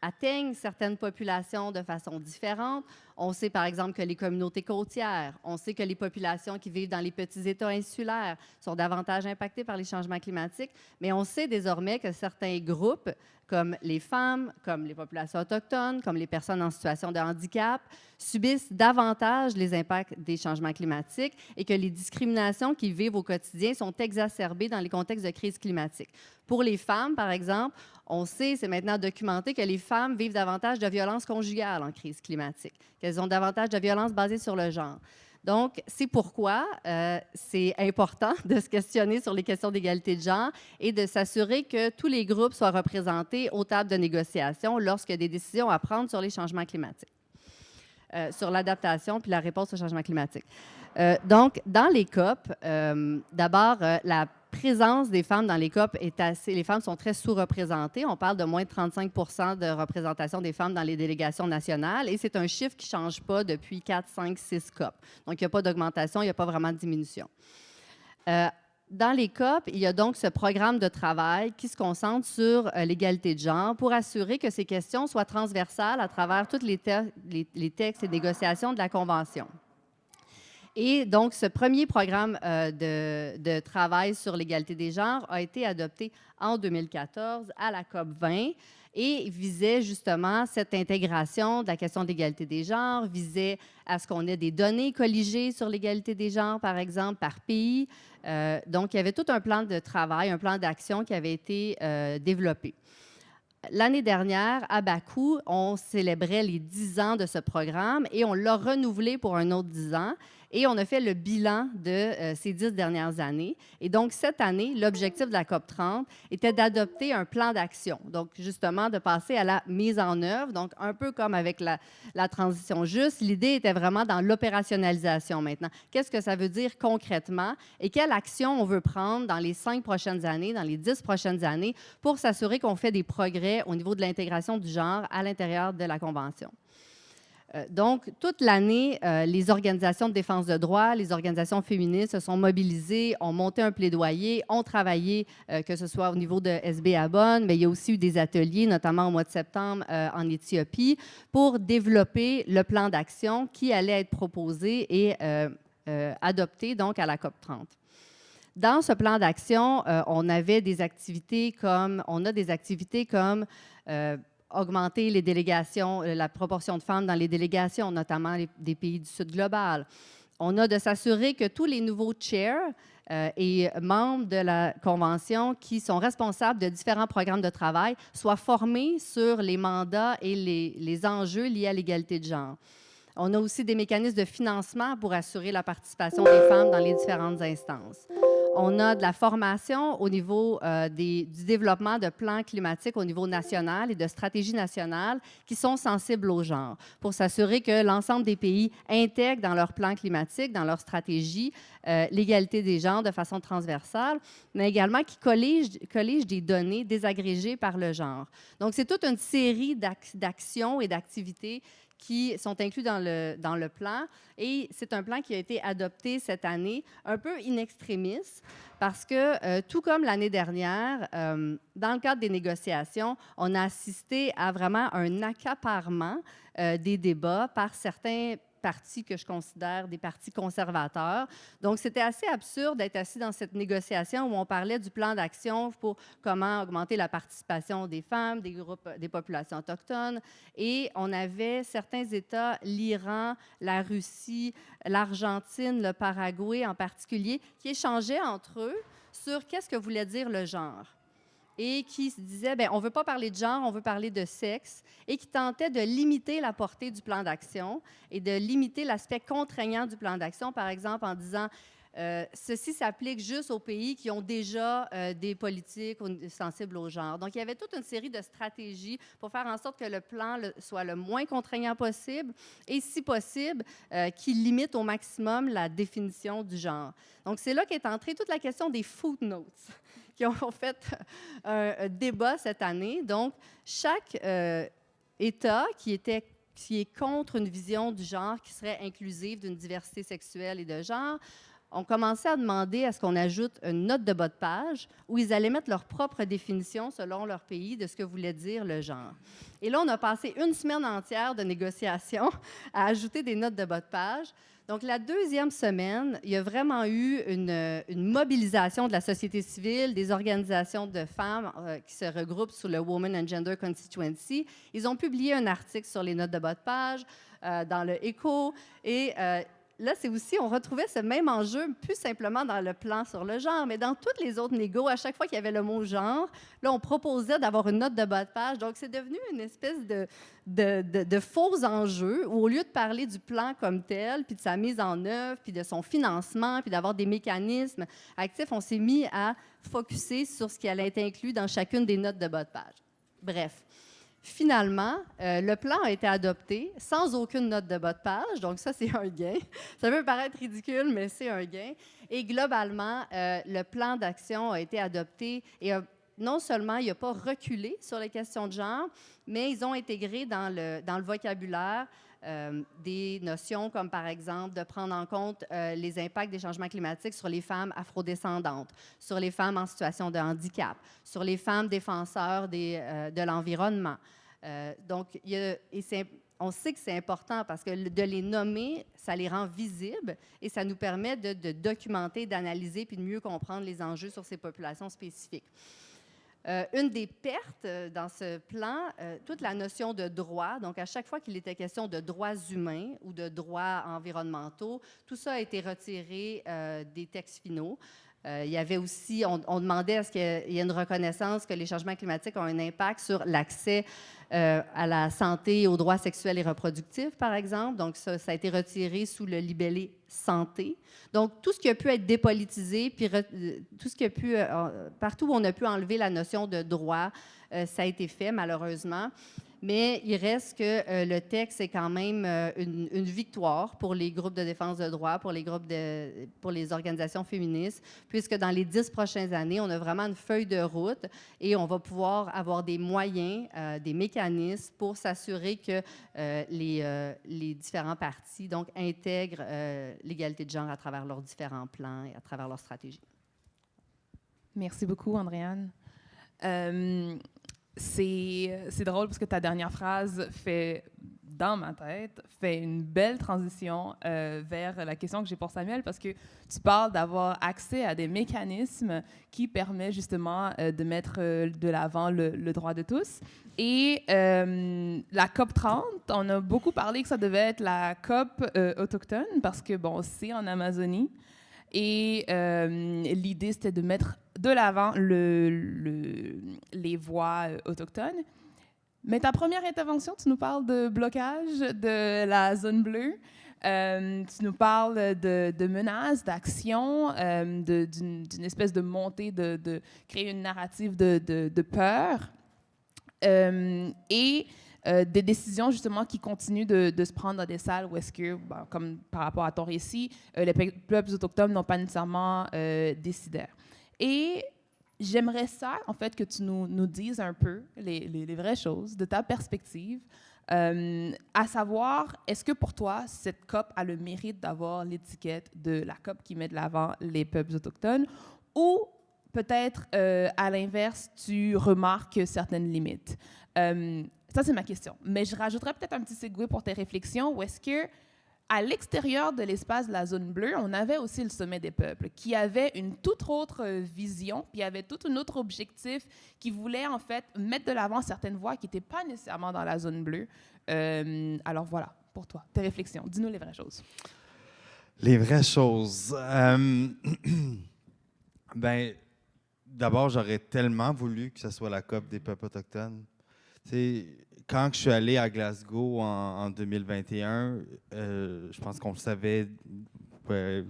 Speaker 5: atteignent certaines populations de façon différente. On sait, par exemple, que les communautés côtières, on sait que les populations qui vivent dans les petits États insulaires sont davantage impactées par les changements climatiques, mais on sait désormais que certains groupes, comme les femmes, comme les populations autochtones, comme les personnes en situation de handicap, subissent davantage les impacts des changements climatiques et que les discriminations qu'ils vivent au quotidien sont exacerbées dans les contextes de crise climatique. Pour les femmes, par exemple, on sait, c'est maintenant documenté, que les femmes vivent davantage de violences conjugales en crise climatique, qu'elles ont davantage de violences basées sur le genre. Donc, c'est pourquoi c'est important de se questionner sur les questions d'égalité de genre et de s'assurer que tous les groupes soient représentés aux tables de négociation lorsqu'il y a des décisions à prendre sur les changements climatiques, sur l'adaptation puis la réponse aux changements climatiques. Donc, dans les COP, d'abord, la présence des femmes dans les COP est assez... Les femmes sont très sous-représentées. On parle de moins de 35 de représentation des femmes dans les délégations nationales et c'est un chiffre qui ne change pas depuis 4, 5, 6 COP. Donc, il n'y a pas d'augmentation, il n'y a pas vraiment de diminution. Dans les COP, il y a donc ce programme de travail qui se concentre sur l'égalité de genre pour assurer que ces questions soient transversales à travers tous les textes et négociations de la Convention. Et donc, ce premier programme de travail sur l'égalité des genres a été adopté en 2014 à la COP 20 et visait justement cette intégration de la question de l'égalité des genres, visait à ce qu'on ait des données colligées sur l'égalité des genres, par exemple, par pays. Donc, il y avait tout un plan de travail, un plan d'action qui avait été développé. L'année dernière, à Bakou, on célébrait les 10 ans de ce programme et on l'a renouvelé pour un autre 10 ans. Et on a fait le bilan de ces 10 dernières années. Et donc, cette année, l'objectif de la COP 30 était d'adopter un plan d'action. Donc, justement, de passer à la mise en œuvre. Donc, un peu comme avec la transition juste, l'idée était vraiment dans l'opérationnalisation maintenant. Qu'est-ce que ça veut dire concrètement et quelle action on veut prendre dans les 5 prochaines années, dans les 10 prochaines années pour s'assurer qu'on fait des progrès au niveau de l'intégration du genre à l'intérieur de la Convention. Donc, toute l'année, les organisations de défense de droits, les organisations féministes se sont mobilisées, ont monté un plaidoyer, ont travaillé, que ce soit au niveau de SB Abon, mais il y a aussi eu des ateliers, notamment au mois de septembre en Éthiopie, pour développer le plan d'action qui allait être proposé et adopté donc à la COP 30. Dans ce plan d'action, on a des activités comme augmenter les délégations, la proportion de femmes dans les délégations, notamment des pays du Sud global. On a de s'assurer que tous les nouveaux chairs et membres de la Convention qui sont responsables de différents programmes de travail soient formés sur les mandats et les enjeux liés à l'égalité de genre. On a aussi des mécanismes de financement pour assurer la participation des femmes dans les différentes instances. On a de la formation au niveau du développement de plans climatiques au niveau national et de stratégies nationales qui sont sensibles au genre pour s'assurer que l'ensemble des pays intègrent dans leurs plans climatiques, dans leurs stratégies, l'égalité des genres de façon transversale, mais également qui colligent des données désagrégées par le genre. Donc, c'est toute une série d'actions et d'activités qui sont inclus dans le plan. Et c'est un plan qui a été adopté cette année, un peu in extremis, parce que, tout comme l'année dernière, dans le cadre des négociations, on a assisté à vraiment un accaparement des débats par certains partis que je considère des partis conservateurs. Donc, c'était assez absurde d'être assis dans cette négociation où on parlait du plan d'action pour comment augmenter la participation des femmes, des groupes, des populations autochtones. Et on avait certains États, l'Iran, la Russie, l'Argentine, le Paraguay en particulier, qui échangeaient entre eux sur qu'est-ce que voulait dire le genre. Et qui se disaient, bien, on ne veut pas parler de genre, on veut parler de sexe, et qui tentaient de limiter la portée du plan d'action et de limiter l'aspect contraignant du plan d'action, par exemple en disant, ceci s'applique juste aux pays qui ont déjà des politiques sensibles au genre. Donc, il y avait toute une série de stratégies pour faire en sorte que le plan soit le moins contraignant possible et, si possible, qui limite au maximum la définition du genre. Donc, c'est là qu'est entrée toute la question des footnotes qui ont fait un débat cette année. Donc, chaque État qui est contre une vision du genre qui serait inclusive d'une diversité sexuelle et de genre ont commencé à demander à ce qu'on ajoute une note de bas de page où ils allaient mettre leur propre définition selon leur pays de ce que voulait dire le genre. Et là, on a passé une semaine entière de négociations à ajouter des notes de bas de page. Donc, la deuxième semaine, il y a vraiment eu une mobilisation de la société civile, des organisations de femmes qui se regroupent sous le Women and Gender Constituency. Ils ont publié un article sur les notes de bas de page dans le Écho et là, c'est aussi, on retrouvait ce même enjeu, plus simplement dans le plan sur le genre, mais dans toutes les autres négos, à chaque fois qu'il y avait le mot genre, là, on proposait d'avoir une note de bas de page. Donc, c'est devenu une espèce de faux enjeu où, au lieu de parler du plan comme tel, puis de sa mise en œuvre, puis de son financement, puis d'avoir des mécanismes actifs, on s'est mis à focusser sur ce qui allait être inclus dans chacune des notes de bas de page. Bref. Finalement, le plan a été adopté sans aucune note de bas de page, donc ça, c'est un gain. Ça peut paraître ridicule, mais c'est un gain. Et globalement, le plan d'action a été adopté et non seulement il n'a pas reculé sur les questions de genre, mais ils ont intégré dans le vocabulaire des notions comme, par exemple, de prendre en compte les impacts des changements climatiques sur les femmes afrodescendantes, sur les femmes en situation de handicap, sur les femmes défenseurs de l'environnement. Donc, on sait que c'est important parce que de les nommer, ça les rend visibles et ça nous permet de documenter, d'analyser puis de mieux comprendre les enjeux sur ces populations spécifiques. Une des pertes dans ce plan, toute la notion de droit, donc à chaque fois qu'il était question de droits humains ou de droits environnementaux, tout ça a été retiré des textes finaux. Il y avait aussi, on demandait à ce qu'il y ait une reconnaissance que les changements climatiques ont un impact sur l'accès à la santé et aux droits sexuels et reproductifs, par exemple. Donc, ça a été retiré sous le libellé santé. Donc, tout ce qui a pu être dépolitisé, puis tout ce qui a pu, partout où on a pu enlever la notion de droit, ça a été fait, malheureusement. Mais il reste que le texte est quand même une victoire pour les groupes de défense de droits, pour les organisations féministes, puisque dans les 10 prochaines années, on a vraiment une feuille de route et on va pouvoir avoir des moyens, des mécanismes pour s'assurer que les différents partis donc, intègrent l'égalité de genre à travers leurs différents plans et à travers leurs stratégies.
Speaker 2: Merci beaucoup, Andréane. C'est drôle parce que ta dernière phrase dans ma tête, fait une belle transition vers la question que j'ai pour Samuel parce que tu parles d'avoir accès à des mécanismes qui permettent justement de mettre de l'avant le droit de tous. Et la COP 30, on a beaucoup parlé que ça devait être la COP autochtone parce que, bon, c'est en Amazonie. Et l'idée, c'était de mettre de l'avant les voix autochtones. Mais ta première intervention, tu nous parles de blocage de la zone bleue. Tu nous parles de menaces, d'actions, d'une espèce de montée, de créer une narrative de peur. Et des décisions, justement, qui continuent de se prendre dans des salles où est-ce que, ben, comme par rapport à ton récit, les peuples autochtones n'ont pas nécessairement décidé. Et j'aimerais ça, en fait, que tu nous dises un peu les vraies choses de ta perspective, à savoir, est-ce que pour toi, cette COP a le mérite d'avoir l'étiquette de la COP qui met de l'avant les peuples autochtones, ou peut-être, à l'inverse, tu remarques certaines limites? Ça, c'est ma question. Mais je rajouterais peut-être un petit segue pour tes réflexions, où est-ce que à l'extérieur de l'espace de la zone bleue, on avait aussi le Sommet des peuples, qui avait une toute autre vision, puis avait tout un autre objectif, qui voulait en fait mettre de l'avant certaines voix qui n'étaient pas nécessairement dans la zone bleue. Alors voilà, pour toi, tes réflexions. Dis-nous les vraies choses.
Speaker 6: Les vraies choses. Ben, d'abord, j'aurais tellement voulu que ce soit la COP des peuples autochtones. T'sais, quand je suis allé à Glasgow en 2021, je pense qu'on le savait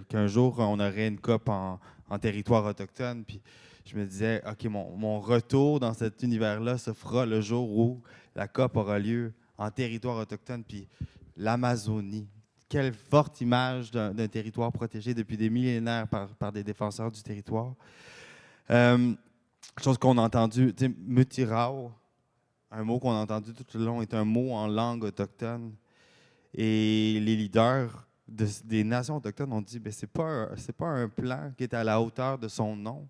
Speaker 6: qu'un jour, on aurait une COP en territoire autochtone. Puis je me disais, OK, mon retour dans cet univers-là se fera le jour où la COP aura lieu en territoire autochtone. Puis l'Amazonie, quelle forte image d'un territoire protégé depuis des millénaires par des défenseurs du territoire. Chose qu'on a entendue, Mutirao, un mot qu'on a entendu tout le long, est un mot en langue autochtone. Et les leaders des nations autochtones ont dit, c'est pas un plan qui est à la hauteur de son nom.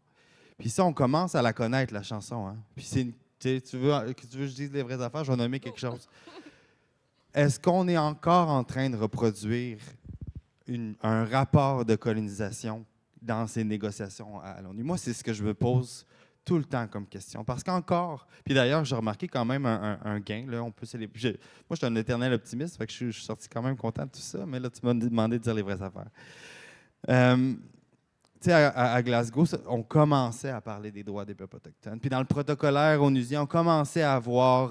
Speaker 6: Puis ça, on commence à la connaître, la chanson. Hein? Puis tu veux que je dise les vraies affaires, je vais nommer quelque chose. Est-ce qu'on est encore en train de reproduire un rapport de colonisation dans ces négociations à l'ONU? Moi, c'est ce que je me pose tout le temps comme question. Parce qu'encore, puis d'ailleurs, j'ai remarqué quand même un gain. Là, on peut moi, je suis un éternel optimiste, fait que je suis sorti quand même content de tout ça, mais là, tu m'as demandé de dire les vraies affaires. Tu sais, à Glasgow, on commençait à parler des droits des peuples autochtones. Puis dans le protocolaire onusien, on commençait à avoir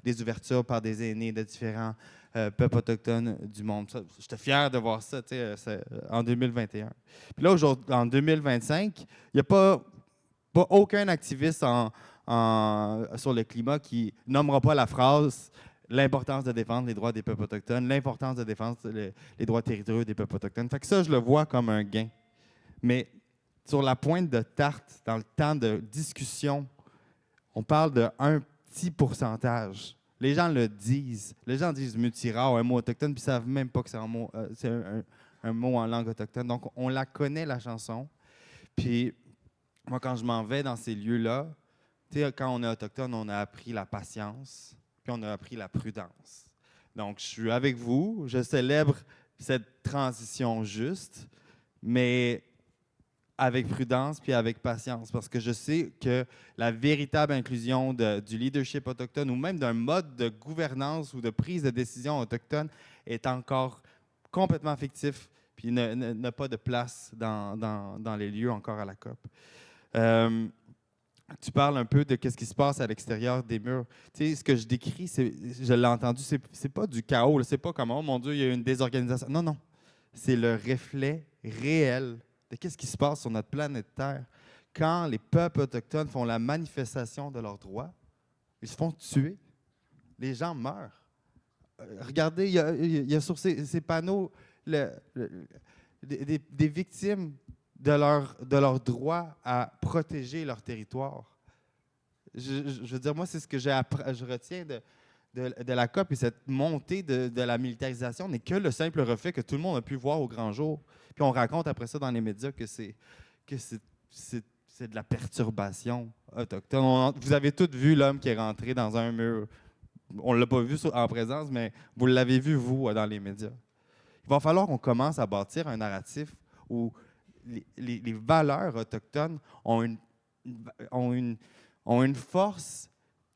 Speaker 6: des ouvertures par des aînés de différents peuples autochtones du monde. J'étais fier de voir ça, tu sais, en 2021. Puis là, aujourd'hui, en 2025, il n'y a pas aucun activiste sur le climat qui nommera pas la phrase « l'importance de défendre les droits des peuples autochtones », l'importance de défendre les droits territoriaux des peuples autochtones. Fait que ça, je le vois comme un gain. Mais sur la pointe de tarte, dans le temps de discussion, on parle d'un petit pourcentage. Les gens le disent. Les gens disent Mutirao, un mot autochtone, puis ils ne savent même pas que c'est un mot en langue autochtone. Donc, on la connaît, la chanson. Puis, moi, quand je m'en vais dans ces lieux-là, quand on est autochtone, on a appris la patience, puis on a appris la prudence. Donc, je suis avec vous, je célèbre cette transition juste, mais avec prudence puis avec patience, parce que je sais que la véritable inclusion du leadership autochtone ou même d'un mode de gouvernance ou de prise de décision autochtone est encore complètement fictif puis n'a pas de place dans les lieux encore à la COP. Tu parles un peu de ce qui se passe à l'extérieur des murs. Tu sais, ce que je décris, je l'ai entendu, c'est pas du chaos. C'est pas comme, oh mon Dieu, il y a une désorganisation. Non, non. C'est le reflet réel de ce qui se passe sur notre planète Terre. Quand les peuples autochtones font la manifestation de leurs droits, ils se font tuer. Les gens meurent. Regardez, il y a sur ces panneaux des victimes de leur droit à protéger leur territoire. Je veux dire, moi, c'est ce que je retiens de la COP, et cette montée de la militarisation n'est que le simple reflet que tout le monde a pu voir au grand jour. Puis on raconte après ça dans les médias que c'est de la perturbation autochtone. Vous avez tous vu l'homme qui est rentré dans un mur. On ne l'a pas vu en présence, mais vous l'avez vu, vous, dans les médias. Il va falloir qu'on commence à bâtir un narratif où les valeurs autochtones ont une force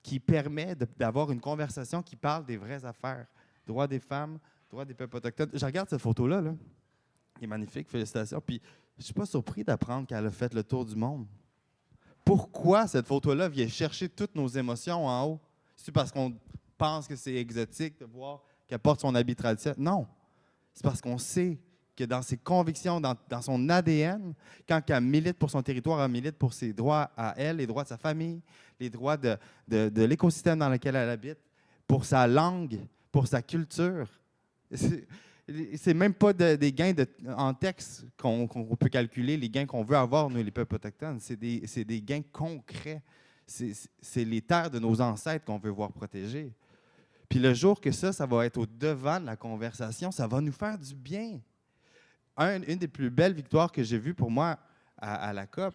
Speaker 6: qui permet d'avoir une conversation qui parle des vraies affaires. Droits des femmes, droits des peuples autochtones. Je regarde cette photo-là, là. Elle est magnifique, félicitations. Puis je ne suis pas surpris d'apprendre qu'elle a fait le tour du monde. Pourquoi cette photo-là vient chercher toutes nos émotions en haut? C'est parce qu'on pense que c'est exotique de voir qu'elle porte son habit traditionnel? Non. C'est parce qu'on sait que dans ses convictions, dans son ADN, quand elle milite pour son territoire, elle milite pour ses droits à elle, les droits de sa famille, les droits de l'écosystème dans lequel elle habite, pour sa langue, pour sa culture. C'est même pas des gains en texte qu'on peut calculer, les gains qu'on veut avoir, nous, les peuples autochtones. C'est des gains concrets. C'est les terres de nos ancêtres qu'on veut voir protégées. Puis le jour que ça va être au devant de la conversation, ça va nous faire du bien. Une des plus belles victoires que j'ai vues pour moi à la COP,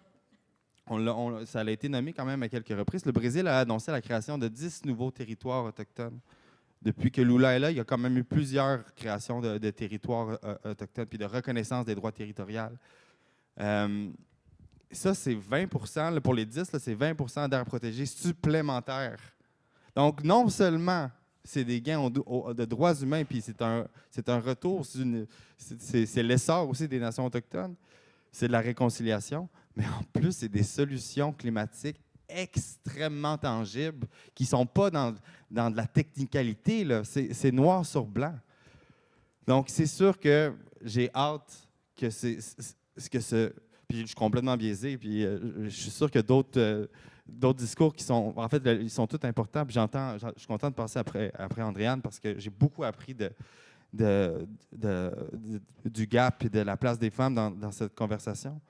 Speaker 6: ça a été nommé quand même à quelques reprises, le Brésil a annoncé la création de 10 nouveaux territoires autochtones. Depuis que Lula est là, il y a quand même eu plusieurs créations de territoires autochtones puis de reconnaissance des droits territoriaux. Ça, c'est 20 là, pour les 10, là, c'est 20 d'aires protégées supplémentaires. Donc, non seulement c'est des gains de droits humains, puis c'est un retour, c'est l'essor aussi des nations autochtones, c'est de la réconciliation, mais en plus, c'est des solutions climatiques extrêmement tangibles qui ne sont pas dans de la technicalité, là. C'est noir sur blanc. Donc, c'est sûr que j'ai hâte que puis je suis complètement biaisé, puis je suis sûr que d'autres discours qui sont, en fait, ils sont tous importants. Puis je suis content de passer après Andréane parce que j'ai beaucoup appris du gap et de la place des femmes dans cette conversation.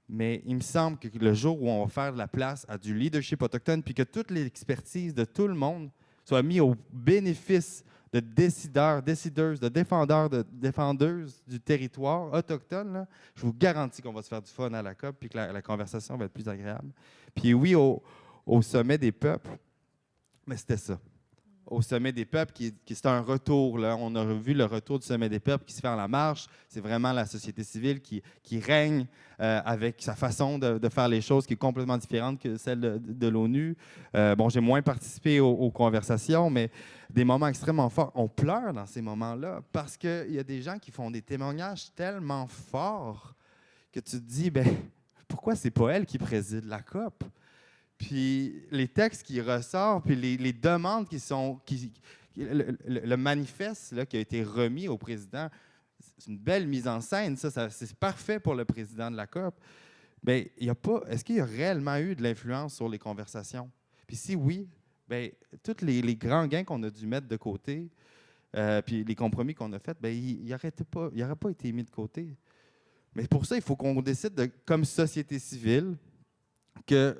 Speaker 6: Mais il me semble que le jour où on va faire de la place à du leadership autochtone, puis que toute l'expertise de tout le monde soit mise au bénéfice de décideurs, de défendeuses du territoire autochtone, là, je vous garantis qu'on va se faire du fun à la COP puis que la conversation va être plus agréable. Puis oui, au sommet des peuples, mais c'était ça. Au sommet des peuples, c'est un retour. Là. On a vu le retour du sommet des peuples qui se fait en la marche. C'est vraiment la société civile qui règne avec sa façon de faire les choses qui est complètement différente que celle de l'ONU. Bon, j'ai moins participé aux conversations, mais des moments extrêmement forts. On pleure dans ces moments-là parce qu'il y a des gens qui font des témoignages tellement forts que tu te dis, ben pourquoi c'est pas elle qui préside la COP? Puis les textes qui ressortent, puis les demandes le manifeste là, qui a été remis au président, c'est une belle mise en scène, ça c'est parfait pour le président de la COP. Bien, est-ce qu'il y a réellement eu de l'influence sur les conversations? Puis si oui, bien, tous les grands gains qu'on a dû mettre de côté, puis les compromis qu'on a faits, bien, ils n'auraient pas été mis de côté. Mais pour ça, il faut qu'on décide, comme société civile, que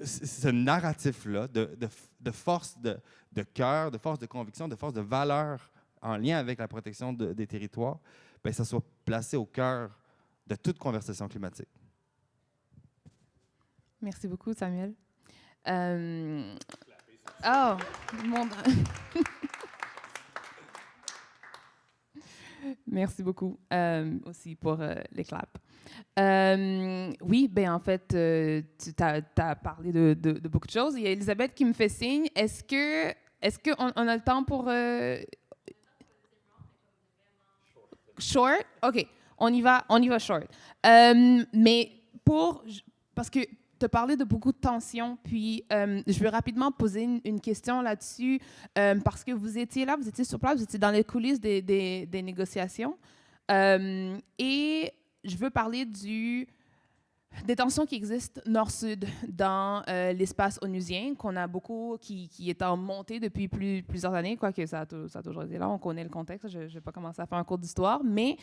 Speaker 6: ce narratif-là de force de cœur, de force de conviction, de force de valeur en lien avec la protection des territoires, bien, ça soit placé au cœur de toute conversation climatique.
Speaker 2: Merci beaucoup, Samuel. Merci beaucoup aussi pour les claps. Oui, ben en fait, tu as parlé de beaucoup de choses. Il y a Elisabeth qui me fait signe. Est-ce qu'on a le temps pour... Short? OK, on y va short. Mais parce que tu as parlé de beaucoup de tensions, puis je veux rapidement poser une question là-dessus, parce que vous étiez là, vous étiez sur place, vous étiez dans les coulisses des négociations. Et je veux parler des tensions qui existent nord-sud dans l'espace onusien, qu'on a beaucoup, qui est en montée depuis plusieurs années, quoique ça a toujours été là, on connaît le contexte, je ne vais pas commencer à faire un cours d'histoire, mais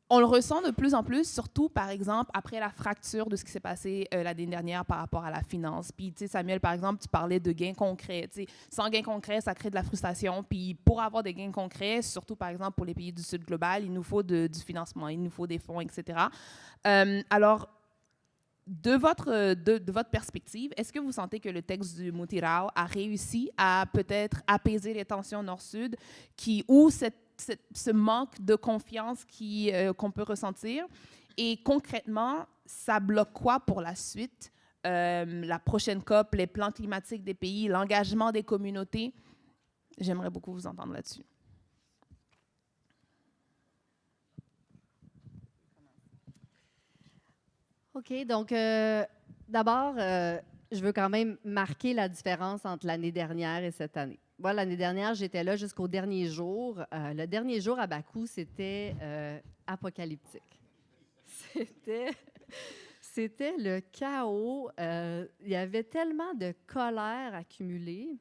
Speaker 2: on le ressent de plus en plus, surtout, par exemple, après la fracture de ce qui s'est passé l'année dernière par rapport à la finance. Puis, tu sais, Samuel, par exemple, tu parlais de gains concrets. Tu sais, sans gains concrets, ça crée de la frustration. Puis, pour avoir des gains concrets, surtout, par exemple, pour les pays du Sud global, il nous faut du financement, il nous faut des fonds, etc. Alors, de votre perspective, est-ce que vous sentez que le texte du Mutirao a réussi à peut-être apaiser les tensions nord-sud ou ce manque de confiance qu'on peut ressentir? Et concrètement, ça bloque quoi pour la suite? La prochaine COP, les plans climatiques des pays, l'engagement des communautés? J'aimerais beaucoup vous entendre là-dessus.
Speaker 5: OK, donc d'abord, je veux quand même marquer la différence entre l'année dernière et cette année. Moi, l'année dernière, j'étais là jusqu'au dernier jour. Le dernier jour à Bakou, c'était apocalyptique. C'était le chaos. Il y avait tellement de colère accumulée.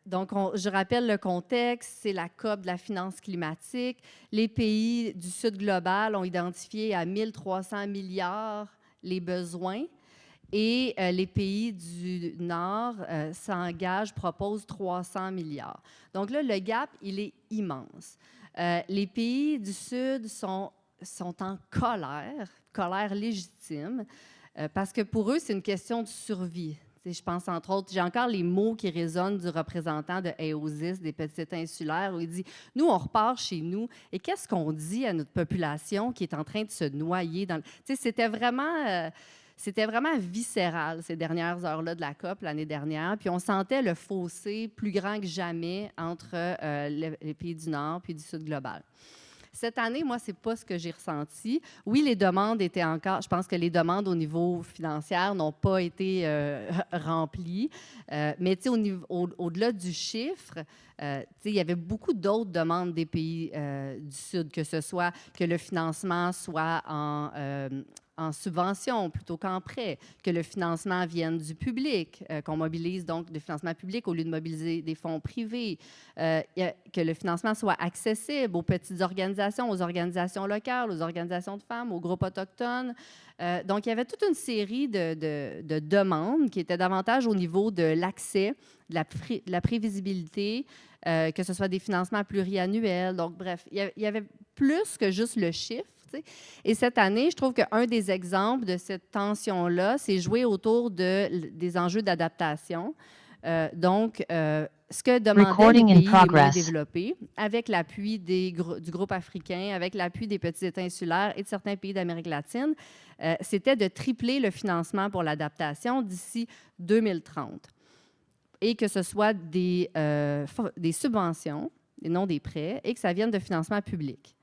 Speaker 5: Donc, je rappelle le contexte, c'est la COP de la finance climatique. Les pays du Sud global ont identifié à 1 300 milliards les besoins et les pays du Nord proposent 300 milliards. Donc là, le gap, il est immense. Les pays du Sud sont en colère légitime, parce que pour eux, c'est une question de survie. Je pense, entre autres, j'ai encore les mots qui résonnent du représentant de Eosis, des petits États insulaires, où il dit « Nous, on repart chez nous, et qu'est-ce qu'on dit à notre population qui est en train de se noyer dans le... » C'était vraiment viscéral, ces dernières heures-là de la COP l'année dernière. Puis on sentait le fossé plus grand que jamais entre les pays du Nord puis du Sud global. Cette année, moi, ce n'est pas ce que j'ai ressenti. Oui, les demandes étaient encore... Je pense que les demandes au niveau financier n'ont pas été remplies. Mais au-delà du chiffre, il y avait beaucoup d'autres demandes des pays du Sud, que ce soit que le financement soit en subvention plutôt qu'en prêt, que le financement vienne du public, qu'on mobilise donc des financements publics au lieu de mobiliser des fonds privés, que le financement soit accessible aux petites organisations, aux organisations locales, aux organisations de femmes, aux groupes autochtones. Donc, il y avait toute une série de demandes qui étaient davantage au niveau de l'accès, de la prévisibilité, que ce soit des financements pluriannuels. Donc, bref, il y avait plus que juste le chiffre. Et cette année, je trouve qu'un des exemples de cette tension-là, c'est jouer autour des enjeux d'adaptation. Ce que demandaient les pays les moins développés, avec l'appui du groupe africain, avec l'appui des petits États insulaires et de certains pays d'Amérique latine, c'était de tripler le financement pour l'adaptation d'ici 2030. Et que ce soit des subventions et non des prêts, et que ça vienne de financement public.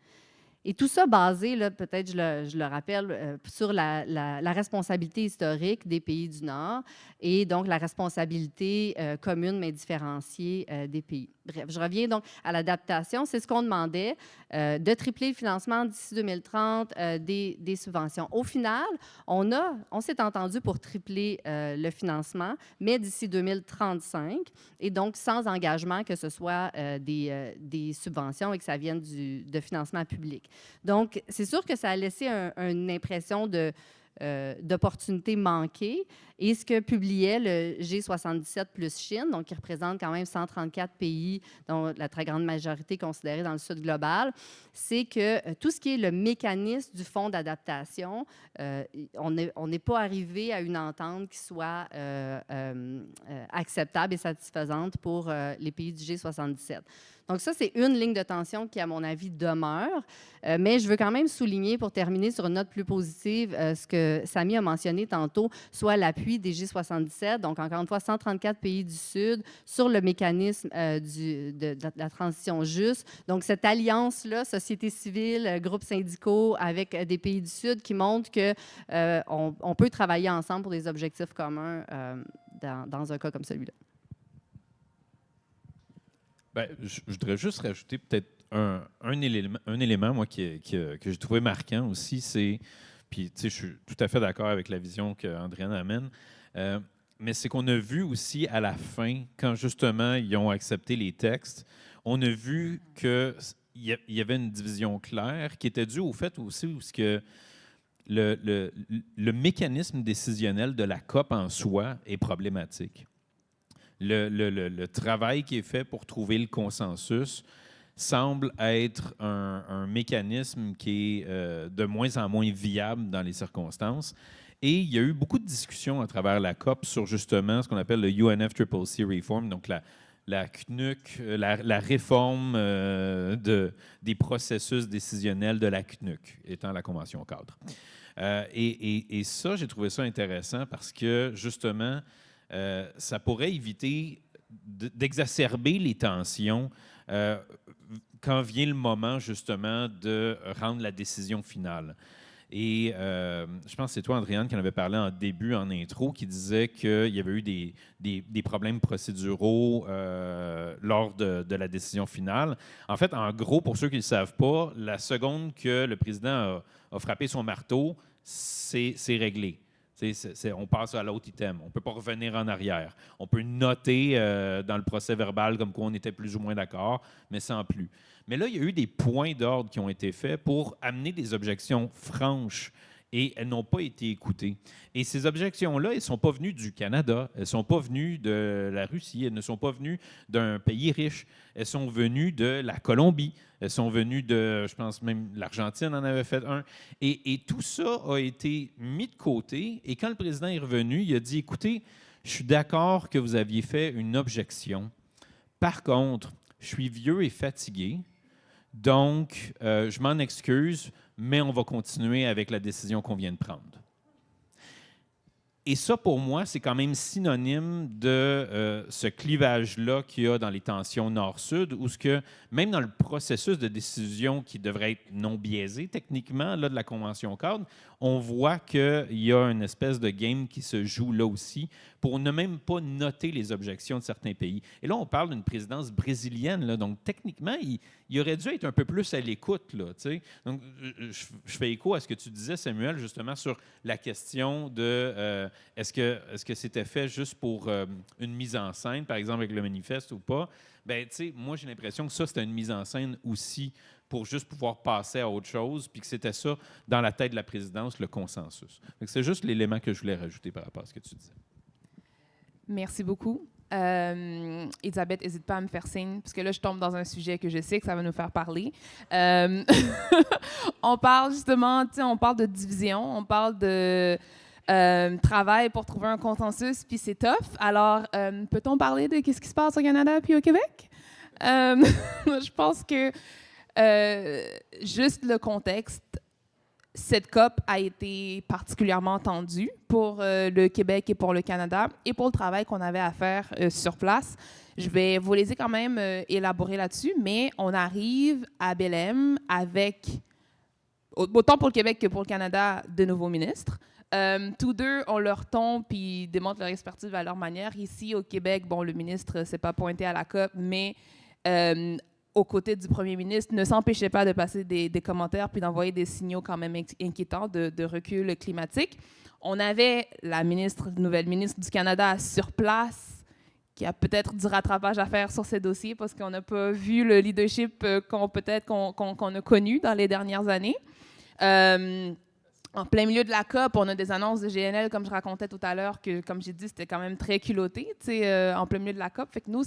Speaker 5: Et tout ça basé, là, peut-être je le rappelle, sur la responsabilité historique des pays du Nord et donc la responsabilité commune mais différenciée des pays. Bref, je reviens donc à l'adaptation. C'est ce qu'on demandait, de tripler le financement d'ici 2030 des subventions. Au final, on s'est entendu pour tripler le financement, mais d'ici 2035, et donc sans engagement que ce soit des subventions et que ça vienne de financement public. Donc, c'est sûr que ça a laissé une impression d'opportunité manquée. Et ce que publiait le G77 plus Chine, donc qui représente quand même 134 pays, dont la très grande majorité considérée dans le Sud global, c'est que tout ce qui est le mécanisme du fonds d'adaptation, on n'est pas arrivé à une entente qui soit acceptable et satisfaisante pour les pays du G77. Donc ça, c'est une ligne de tension qui, à mon avis, demeure. Mais je veux quand même souligner, pour terminer sur une note plus positive, ce que Samy a mentionné tantôt, soit l'appui des G77, donc encore une fois, 134 pays du Sud, sur le mécanisme de la transition juste. Donc cette alliance-là, société civile, groupes syndicaux avec des pays du Sud, qui montre qu'on peut travailler ensemble pour des objectifs communs dans un cas comme celui-là.
Speaker 4: Bien, je voudrais juste rajouter peut-être un élément moi, que j'ai trouvé marquant aussi, c'est, puis je suis tout à fait d'accord avec la vision qu'Andréane amène, mais c'est qu'on a vu aussi à la fin, quand justement ils ont accepté les textes, on a vu qu'il y avait une division claire qui était due au fait aussi où que le mécanisme décisionnel de la COP en soi est problématique. Le travail qui est fait pour trouver le consensus semble être un mécanisme qui est de moins en moins viable dans les circonstances. Et il y a eu beaucoup de discussions à travers la COP sur justement ce qu'on appelle le UNFCCC Reform, donc la CNUC, la réforme des processus décisionnels de la CNUC, étant la Convention cadre. Et ça, j'ai trouvé ça intéressant parce que justement, ça pourrait éviter d'exacerber les tensions quand vient le moment, justement, de rendre la décision finale. Et je pense que c'est toi, Andréane, qui en avait parlé en début, en intro, qui disait qu'il y avait eu des problèmes procéduraux lors de la décision finale. En fait, en gros, pour ceux qui ne le savent pas, la seconde que le président a frappé son marteau, c'est réglé. On passe à l'autre item. On ne peut pas revenir en arrière. On peut noter dans le procès verbal comme quoi on était plus ou moins d'accord, mais sans plus. Mais là, il y a eu des points d'ordre qui ont été faits pour amener des objections franches et elles n'ont pas été écoutées. Et ces objections-là, elles ne sont pas venues du Canada, elles ne sont pas venues de la Russie, elles ne sont pas venues d'un pays riche, elles sont venues de la Colombie, elles sont venues je pense même l'Argentine en avait fait un. Et tout ça a été mis de côté. Et quand le président est revenu, il a dit, écoutez, Je suis d'accord que vous aviez fait une objection. Par contre, je suis vieux et fatigué, donc je m'en excuse, mais on va continuer avec la décision qu'on vient de prendre. Et ça, pour moi, c'est quand même synonyme de ce clivage-là qu'il y a dans les tensions nord-sud, où ce que, même dans le processus de décision qui devrait être non biaisé techniquement là, de la Convention-cadre, on voit qu'il y a une espèce de game qui se joue là aussi pour ne même pas noter les objections de certains pays. Et là, on parle d'une présidence brésilienne, là, donc techniquement, il aurait dû être un peu plus à l'écoute. Là, donc, je fais écho à ce que tu disais, Samuel, justement, sur la question de est-ce que c'était fait juste pour une mise en scène, par exemple avec le manifeste ou pas? Bien, tu sais, moi, j'ai l'impression que ça, c'était une mise en scène aussi pour juste pouvoir passer à autre chose, puis que c'était ça, dans la tête de la présidence, le consensus. C'est juste l'élément que je voulais rajouter par rapport à ce que tu disais.
Speaker 2: Merci beaucoup. Elisabeth, n'hésite pas à me faire signe, parce que là, je tombe dans un sujet que je sais que ça va nous faire parler. On parle justement, on parle de division, on parle de travail pour trouver un consensus, puis c'est tough. Alors, peut-on parler de qu'est-ce qui se passe au Canada puis au Québec? Je pense que juste le contexte, cette COP a été particulièrement tendue pour le Québec et pour le Canada et pour le travail qu'on avait à faire sur place. Je vais vous laisser quand même élaborer là-dessus, mais on arrive à Belém avec, autant pour le Québec que pour le Canada, de nouveaux ministres. Tous deux ont leur ton puis démontrent leur expertise à leur manière. Ici, au Québec, bon, le ministre ne s'est pas pointé à la COP, mais aux côtés du premier ministre, ne s'empêchait pas de passer des commentaires puis d'envoyer des signaux quand même inquiétants de recul climatique. On avait la nouvelle ministre du Canada sur place qui a peut-être du rattrapage à faire sur ces dossiers parce qu'on n'a pas vu le leadership qu'on a connu dans les dernières années. En plein milieu de la COP, on a des annonces de GNL, comme je racontais tout à l'heure, que, comme j'ai dit, c'était quand même très culotté, en plein milieu de la COP. Fait que nous,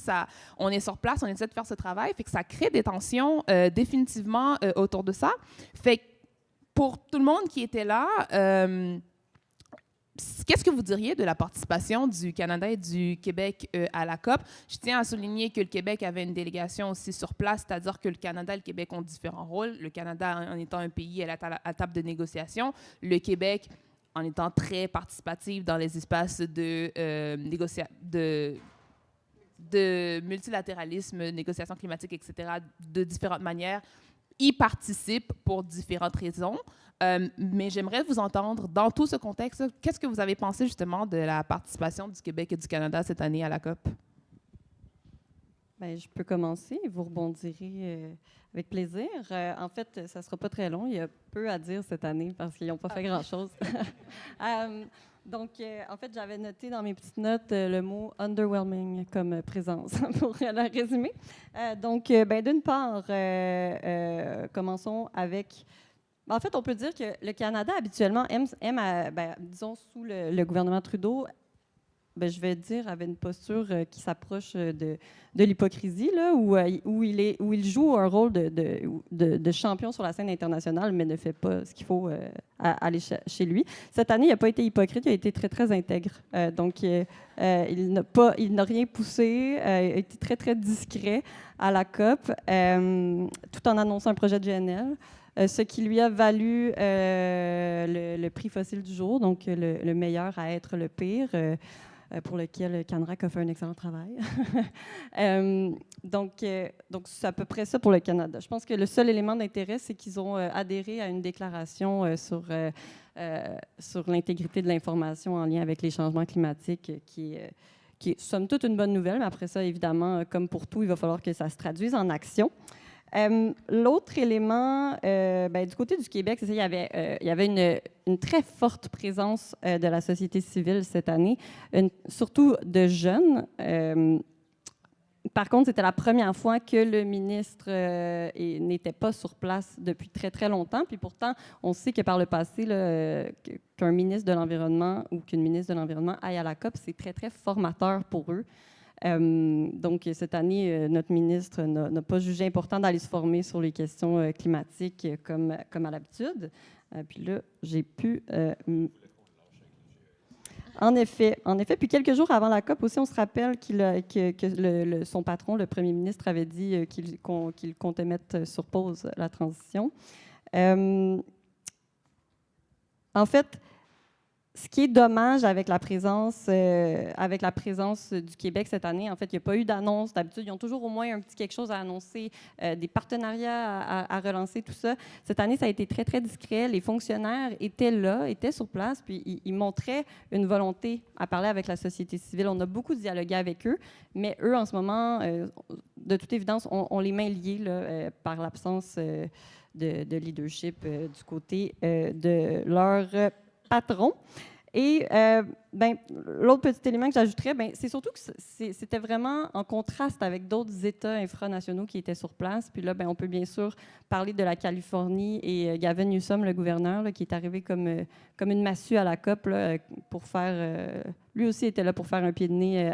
Speaker 2: on est sur place, on essaie de faire ce travail, fait que ça crée des tensions définitivement autour de ça. Fait que pour tout le monde qui était là, qu'est-ce que vous diriez de la participation du Canada et du Québec à la COP? Je tiens à souligner que le Québec avait une délégation aussi sur place, c'est-à-dire que le Canada et le Québec ont différents rôles. Le Canada en étant un pays à la table de négociation, le Québec en étant très participatif dans les espaces de multilatéralisme, négociations climatiques, etc., de différentes manières, y participe pour différentes raisons. Mais j'aimerais vous entendre, dans tout ce contexte, qu'est-ce que vous avez pensé justement de la participation du Québec et du Canada cette année à la COP?
Speaker 3: Bien, je peux commencer et vous rebondirez avec plaisir. En fait, ça ne sera pas très long. Il y a peu à dire cette année parce qu'ils n'ont pas fait grand-chose. Donc, en fait, j'avais noté dans mes petites notes le mot « underwhelming » comme présence pour le résumer. Donc, d'une part, commençons avec... En fait, on peut dire que le Canada, habituellement, aime disons, sous le gouvernement Trudeau, je vais dire, avait une posture qui s'approche de l'hypocrisie, là, où il joue un rôle de champion sur la scène internationale, mais ne fait pas ce qu'il faut aller chez lui. Cette année, il n'a pas été hypocrite, il a été très, très intègre. Donc, il n'a rien poussé, il a été très, très discret à la COP, tout en annonçant un projet de GNL. Ce qui lui a valu le prix fossile du jour, donc le meilleur à être le pire, pour lequel Canrac a fait un excellent travail. Donc, c'est à peu près ça pour le Canada. Je pense que le seul élément d'intérêt, c'est qu'ils ont adhéré à une déclaration sur l'intégrité de l'information en lien avec les changements climatiques, qui est somme toute une bonne nouvelle, mais après ça, évidemment, comme pour tout, il va falloir que ça se traduise en action. L'autre élément, du côté du Québec, c'est ça, il y avait une très forte présence de la société civile cette année, surtout de jeunes. Par contre, c'était la première fois que le ministre n'était pas sur place depuis très, très longtemps. Puis pourtant, on sait que par le passé, qu'un ministre de l'Environnement ou qu'une ministre de l'Environnement aille à la COP, c'est très, très formateur pour eux. Donc, cette année, notre ministre n'a pas jugé important d'aller se former sur les questions climatiques comme à l'habitude. Puis là, j'ai pu... En effet, en effet. Puis quelques jours avant la COP aussi, on se rappelle son patron, le premier ministre, avait dit qu'il comptait mettre sur pause la transition. En fait, ce qui est dommage avec la présence du Québec cette année, en fait, il n'y a pas eu d'annonce. D'habitude, ils ont toujours au moins un petit quelque chose à annoncer, des partenariats à relancer, tout ça. Cette année, ça a été très, très discret. Les fonctionnaires étaient là, étaient sur place, puis ils montraient une volonté à parler avec la société civile. On a beaucoup dialogué avec eux, mais eux, en ce moment, de toute évidence, ont les mains liées là, par l'absence de leadership du côté de leur patron. Et l'autre petit élément que j'ajouterais, c'est surtout que c'était vraiment en contraste avec d'autres États infranationaux qui étaient sur place. Puis là, on peut bien sûr parler de la Californie et Gavin Newsom, le gouverneur, là, qui est arrivé comme une massue à la COP là, pour faire... lui aussi était là pour faire un pied de nez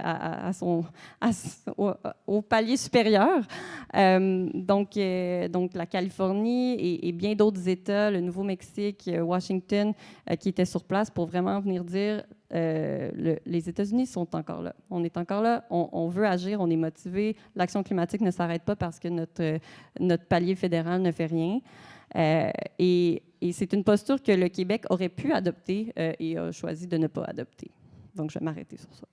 Speaker 3: au palier supérieur. Donc, la Californie et bien d'autres États, le Nouveau-Mexique, Washington, qui étaient sur place pour vraiment venir dire les États-Unis sont encore là. On est encore là, on veut agir, on est motivé. L'action climatique ne s'arrête pas parce que notre palier fédéral ne fait rien. Et c'est une posture que le Québec aurait pu adopter et a choisi de ne pas adopter. Donc, je vais m'arrêter sur ça.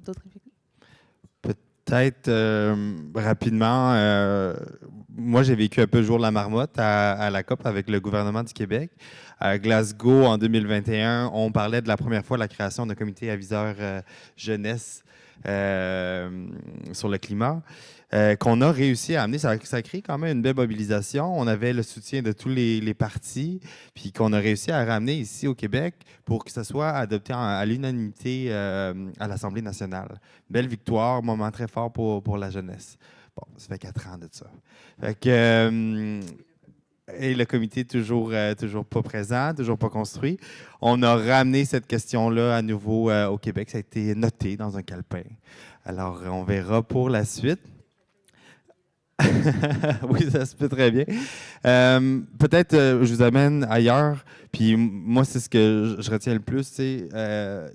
Speaker 3: D'autres réflexions?
Speaker 6: Peut-être rapidement, moi j'ai vécu un peu le jour de la marmotte à la COP avec le gouvernement du Québec. À Glasgow, en 2021, on parlait de la première fois de la création d'un comité aviseur jeunesse sur le climat. Qu'on a réussi à amener. Ça a créé quand même une belle mobilisation. On avait le soutien de tous les partis, puis qu'on a réussi à ramener ici au Québec pour que ça soit adopté à l'unanimité à l'Assemblée nationale. Belle victoire, moment très fort pour la jeunesse. Bon, ça fait 4 ans de ça. Fait que, et le comité toujours pas présent, toujours pas construit. On a ramené cette question-là à nouveau au Québec. Ça a été noté dans un calepin. Alors, on verra pour la suite. Oui, ça se peut très bien. Peut-être je vous amène ailleurs. Puis moi, c'est ce que je retiens le plus, c'est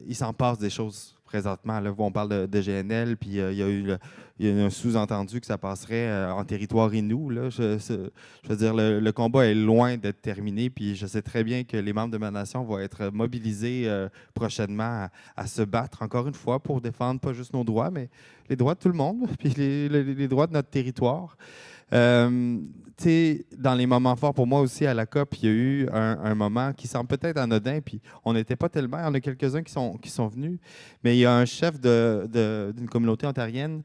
Speaker 6: il s'en passe des choses présentement. Là, on parle de GNL, puis il y a un sous-entendu que ça passerait en territoire inou. Là. Je veux dire, le combat est loin d'être terminé, puis je sais très bien que les membres de ma nation vont être mobilisés prochainement à se battre, encore une fois, pour défendre pas juste nos droits, mais les droits de tout le monde, puis les droits de notre territoire. Dans les moments forts pour moi aussi à la COP, il y a eu un moment qui semble peut-être anodin, puis on n'était pas tellement, il y en a quelques-uns qui sont venus, mais il y a un chef d'une communauté ontarienne,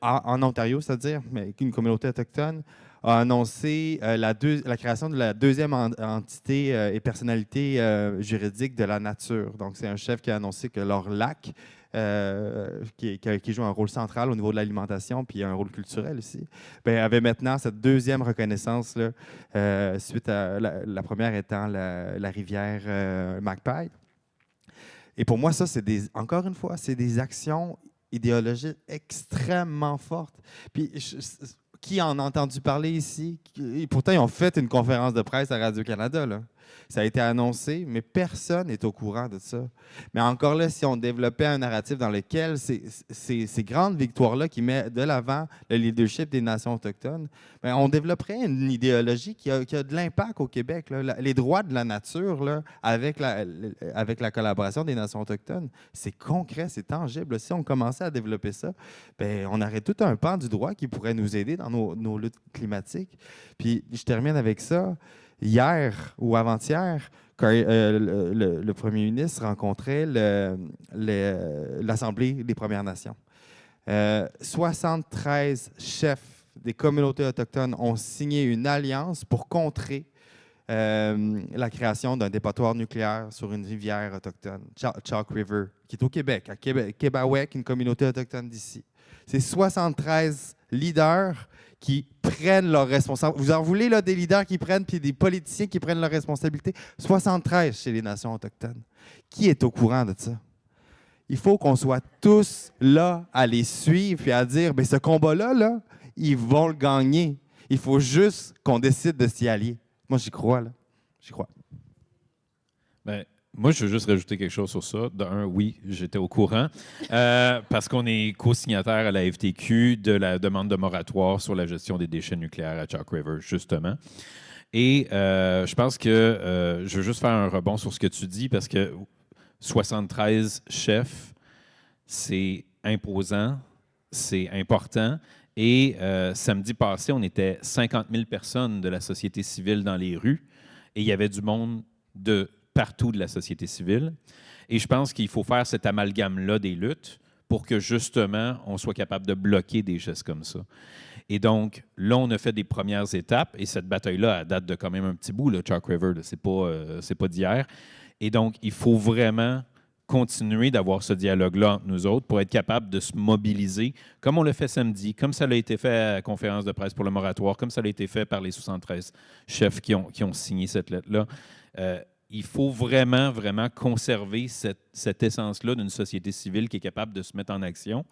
Speaker 6: en Ontario, c'est-à-dire, mais une communauté autochtone, a annoncé la création de la deuxième entité et personnalité juridique de la nature. Donc, c'est un chef qui a annoncé que leur lac, qui joue un rôle central au niveau de l'alimentation, puis un rôle culturel aussi, avait maintenant cette deuxième reconnaissance là, suite à la première étant la rivière Magpie. Et pour moi, ça, encore une fois, c'est des actions idéologiques extrêmement fortes. Puis, qui en a entendu parler ici? Et pourtant, ils ont fait une conférence de presse à Radio-Canada, là. Ça a été annoncé, mais personne n'est au courant de ça. Mais encore là, si on développait un narratif dans lequel ces grandes victoires-là qui mettent de l'avant le leadership des nations autochtones, on développerait une idéologie qui a de l'impact au Québec. Là. Les droits de la nature, là, avec la collaboration des nations autochtones, c'est concret, c'est tangible. Si on commençait à développer ça, on aurait tout un pan du droit qui pourrait nous aider dans nos luttes climatiques. Puis je termine avec ça. Hier ou avant-hier, quand le premier ministre rencontrait l'Assemblée des Premières Nations. 73 chefs des communautés autochtones ont signé une alliance pour contrer la création d'un dépotoir nucléaire sur une rivière autochtone, Chalk River, qui est au Québec, à Québec, une communauté autochtone d'ici. C'est 73 leaders qui prennent leurs responsabilités. Vous en voulez là, des leaders qui prennent, puis des politiciens qui prennent leurs responsabilités? 73 chez les nations autochtones. Qui est au courant de ça? Il faut qu'on soit tous là à les suivre et à dire, ce combat-là, là, ils vont le gagner. Il faut juste qu'on décide de s'y allier. Moi, j'y crois, là. J'y crois.
Speaker 4: Ben, moi, je veux juste rajouter quelque chose sur ça. D'un, oui, j'étais au courant, parce qu'on est co-signataire à la FTQ de la demande de moratoire sur la gestion des déchets nucléaires à Chalk River, justement. Et je pense que je veux juste faire un rebond sur ce que tu dis, parce que 73 chefs, c'est imposant, c'est important. Et samedi passé, on était 50 000 personnes de la société civile dans les rues, et il y avait du monde de partout de la société civile. Et je pense qu'il faut faire cet amalgame-là des luttes pour que, justement, on soit capable de bloquer des gestes comme ça. Et donc, là, on a fait des premières étapes, et cette bataille-là, elle date de quand même un petit bout, le Chalk River, c'est pas d'hier. Et donc, il faut vraiment continuer d'avoir ce dialogue-là entre nous autres pour être capable de se mobiliser, comme on l'a fait samedi, comme ça a été fait à la conférence de presse pour le moratoire, comme ça a été fait par les 73 chefs qui ont signé cette lettre-là. Il faut vraiment, vraiment conserver cette essence-là d'une société civile qui est capable de se mettre en action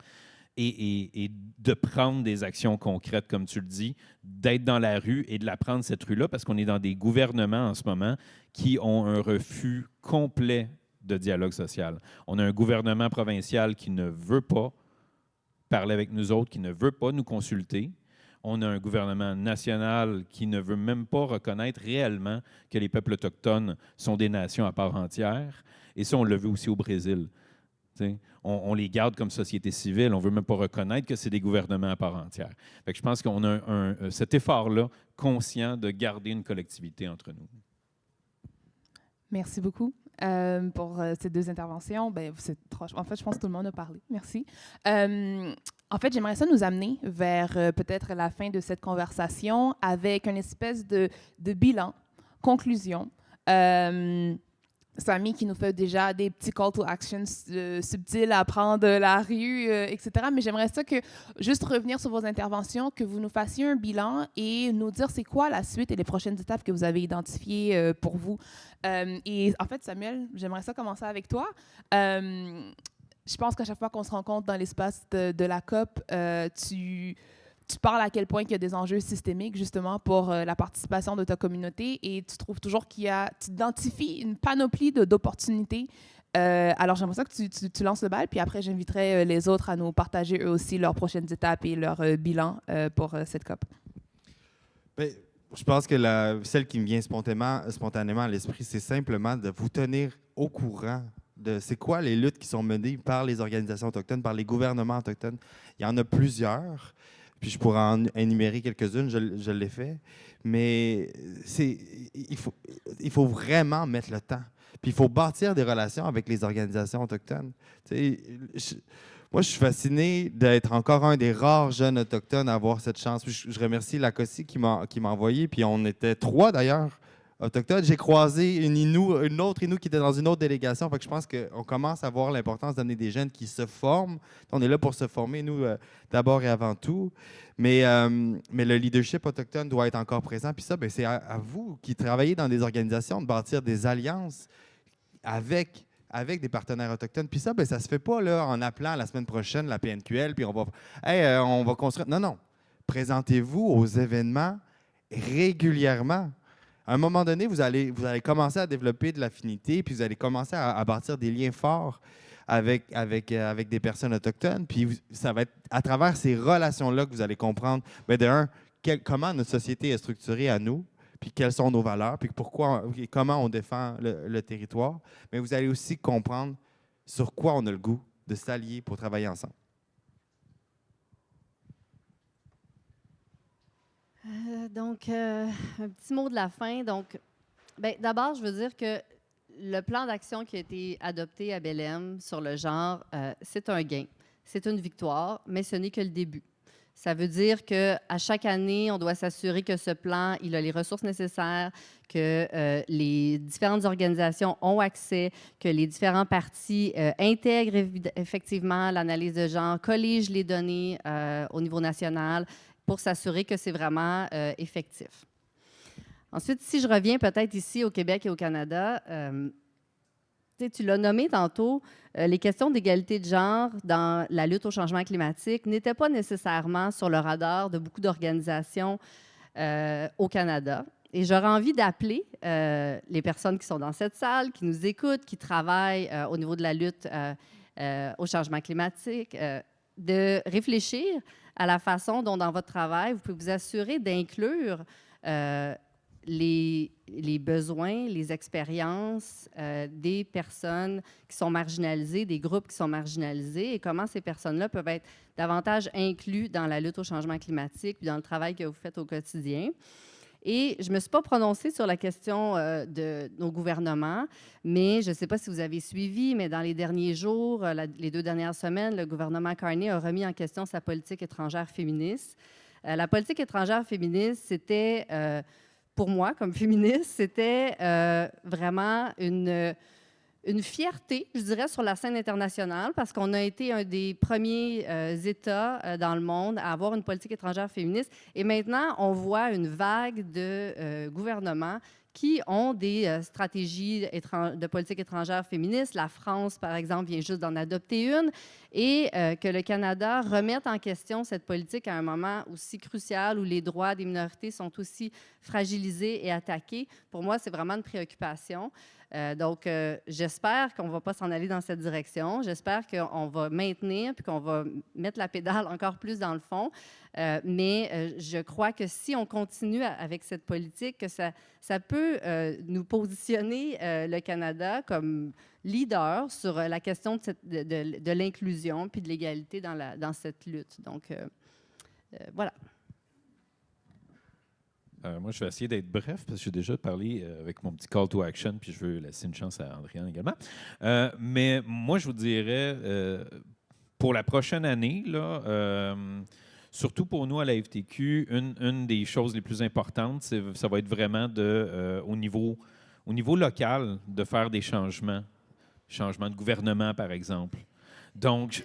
Speaker 4: et de prendre des actions concrètes, comme tu le dis, d'être dans la rue et de la prendre, cette rue-là, parce qu'on est dans des gouvernements en ce moment qui ont un refus complet de dialogue social. On a un gouvernement provincial qui ne veut pas parler avec nous autres, qui ne veut pas nous consulter. On a un gouvernement national qui ne veut même pas reconnaître réellement que les peuples autochtones sont des nations à part entière. Et ça, on le veut aussi au Brésil. On les garde comme société civile. On ne veut même pas reconnaître que c'est des gouvernements à part entière. Fait que je pense qu'on a cet effort-là conscient de garder une collectivité entre nous.
Speaker 2: Merci beaucoup pour ces deux interventions. Ben, en fait, je pense que tout le monde a parlé. Merci. En fait, j'aimerais ça nous amener vers peut-être la fin de cette conversation avec une espèce de bilan, conclusion. Samy qui nous fait déjà des petits call to action subtils à prendre la rue, etc. Mais j'aimerais ça que, juste revenir sur vos interventions, que vous nous fassiez un bilan et nous dire c'est quoi la suite et les prochaines étapes que vous avez identifiées pour vous. Et en fait, Samuel, j'aimerais ça commencer avec toi. Je pense qu'à chaque fois qu'on se rencontre dans l'espace de la COP, tu parles à quel point il y a des enjeux systémiques, justement, pour la participation de ta communauté et tu trouves toujours tu identifies une panoplie d'opportunités. Alors, j'aimerais ça que tu lances le bal, puis après, j'inviterai les autres à nous partager eux aussi leurs prochaines étapes et leur bilan pour cette COP.
Speaker 6: Bien, je pense que celle qui me vient spontanément à l'esprit, c'est simplement de vous tenir au courant de c'est quoi les luttes qui sont menées par les organisations autochtones, par les gouvernements autochtones. Il y en a plusieurs. Puis je pourrais en énumérer quelques-unes, je l'ai fait. Mais il faut vraiment mettre le temps. Puis il faut bâtir des relations avec les organisations autochtones. Moi, je suis fasciné d'être encore un des rares jeunes autochtones à avoir cette chance. Puis je remercie la COSI qui m'a envoyé. Puis on était 3 d'ailleurs, autochtones. J'ai croisé une autre Innu qui était dans une autre délégation. Fait que je pense qu'on commence à voir l'importance d'amener des jeunes qui se forment. On est là pour se former, nous, d'abord et avant tout. Mais le leadership autochtone doit être encore présent. Puis ça, c'est à vous qui travaillez dans des organisations de bâtir des alliances avec des partenaires autochtones. Puis ça, ça se fait pas là, en appelant la semaine prochaine la PNQL, puis on va construire. Non, non. Présentez-vous aux événements régulièrement. À un moment donné, vous allez commencer à développer de l'affinité, puis vous allez commencer à bâtir des liens forts avec des personnes autochtones. Puis ça va être à travers ces relations-là que vous allez comprendre, comment notre société est structurée à nous, puis quelles sont nos valeurs, puis comment on défend le territoire. Mais vous allez aussi comprendre sur quoi on a le goût de s'allier pour travailler ensemble.
Speaker 5: Donc, un petit mot de la fin. Donc, d'abord, je veux dire que le plan d'action qui a été adopté à Belém sur le genre, c'est un gain. C'est une victoire, mais ce n'est que le début. Ça veut dire qu'à chaque année, on doit s'assurer que ce plan, il a les ressources nécessaires, que les différentes organisations ont accès, que les différents partis intègrent effectivement l'analyse de genre, colligent les données au niveau national pour s'assurer que c'est vraiment effectif. Ensuite, si je reviens peut-être ici au Québec et au Canada, tu l'as nommé tantôt, les questions d'égalité de genre dans la lutte au changement climatique n'étaient pas nécessairement sur le radar de beaucoup d'organisations au Canada. Et j'aurais envie d'appeler les personnes qui sont dans cette salle, qui nous écoutent, qui travaillent au niveau de la lutte au changement climatique, de réfléchir à la façon dont, dans votre travail, vous pouvez vous assurer d'inclure les besoins, les expériences des personnes qui sont marginalisées, des groupes qui sont marginalisés, et comment ces personnes-là peuvent être davantage inclus dans la lutte au changement climatique, puis dans le travail que vous faites au quotidien. Et je ne me suis pas prononcée sur la question de nos gouvernements, mais je ne sais pas si vous avez suivi, mais dans les derniers jours, les 2 dernières semaines, le gouvernement Carney a remis en question sa politique étrangère féministe. La politique étrangère féministe, c'était, pour moi, comme féministe, c'était vraiment une fierté, je dirais, sur la scène internationale, parce qu'on a été un des premiers États dans le monde à avoir une politique étrangère féministe. Et maintenant, on voit une vague de gouvernements qui ont des stratégies de politique étrangère féministe. La France, par exemple, vient juste d'en adopter une. Et que le Canada remette en question cette politique à un moment aussi crucial où les droits des minorités sont aussi fragilisés et attaqués. Pour moi, c'est vraiment une préoccupation. Donc, j'espère qu'on ne va pas s'en aller dans cette direction. J'espère qu'on va maintenir puis qu'on va mettre la pédale encore plus dans le fond. Mais je crois que si on continue avec cette politique, que ça peut nous positionner le Canada comme leader sur la question de l'inclusion puis de l'égalité dans cette lutte. Donc, voilà.
Speaker 4: Moi, je vais essayer d'être bref parce que j'ai déjà parlé avec mon petit call to action, puis je veux laisser une chance à Andréane également. Mais moi, je vous dirais, pour la prochaine année, là, surtout pour nous à la FTQ, une des choses les plus importantes, ça va être vraiment au niveau local de faire des changements de gouvernement, par exemple. Donc,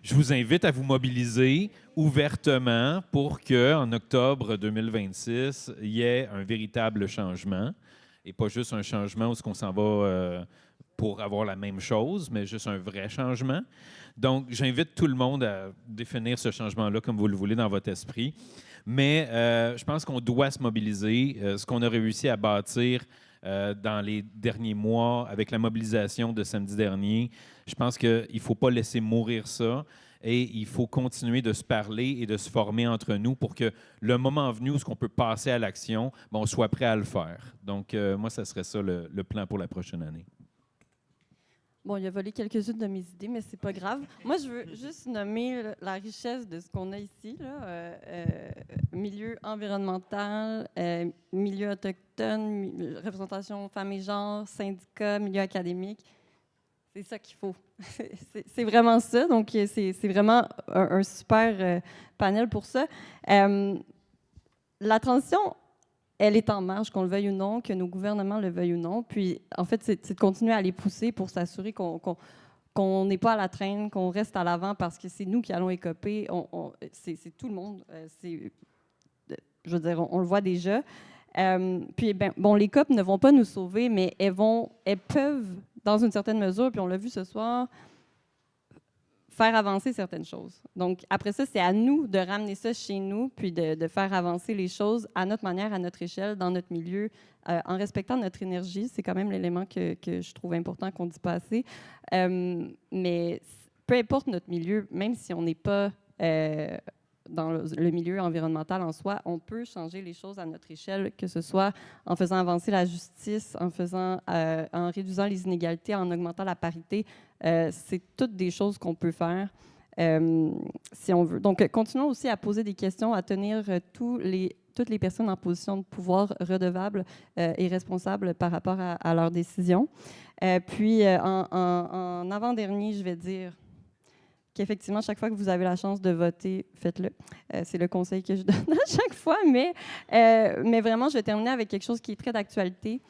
Speaker 4: je vous invite à vous mobiliser ouvertement pour qu'en octobre 2026, il y ait un véritable changement et pas juste un changement où on s'en va pour avoir la même chose, mais juste un vrai changement. Donc, j'invite tout le monde à définir ce changement-là comme vous le voulez dans votre esprit. Mais je pense qu'on doit se mobiliser. Ce qu'on a réussi à bâtir dans les derniers mois avec la mobilisation de samedi dernier, je pense qu'il ne faut pas laisser mourir ça et il faut continuer de se parler et de se former entre nous pour que le moment venu où on peut passer à l'action, on soit prêt à le faire. Donc, moi, ça serait ça le plan pour la prochaine année.
Speaker 3: Bon, il a volé quelques-unes de mes idées, mais c'est pas grave. Moi, je veux juste nommer la richesse de ce qu'on a ici, là, milieu environnemental, milieu autochtone, représentation femmes et genres, syndicats, milieu académique. C'est ça qu'il faut. C'est vraiment ça. Donc, c'est vraiment un super panel pour ça. La transition, elle est en marche, qu'on le veuille ou non, que nos gouvernements le veuillent ou non. Puis, en fait, c'est de continuer à les pousser pour s'assurer qu'on n'est pas à la traîne, qu'on reste à l'avant parce que c'est nous qui allons écoper. C'est tout le monde. Je veux dire, on le voit déjà. Puis, les COP ne vont pas nous sauver, mais elles peuvent, dans une certaine mesure, puis on l'a vu ce soir, faire avancer certaines choses. Donc, après ça, c'est à nous de ramener ça chez nous, puis de faire avancer les choses à notre manière, à notre échelle, dans notre milieu, en respectant notre énergie. C'est quand même l'élément que je trouve important qu'on ne dit pas assez. Mais peu importe notre milieu, même si on n'est pas dans le milieu environnemental en soi, on peut changer les choses à notre échelle, que ce soit en faisant avancer la justice, en réduisant les inégalités, en augmentant la parité. C'est toutes des choses qu'on peut faire si on veut. Donc, continuons aussi à poser des questions, à tenir toutes les personnes en position de pouvoir redevables et responsables par rapport à leurs décisions. Puis, en avant-dernier, je vais dire qu'effectivement, chaque fois que vous avez la chance de voter, faites-le. C'est le conseil que je donne à chaque fois, mais vraiment, je vais terminer avec quelque chose qui est très d'actualité.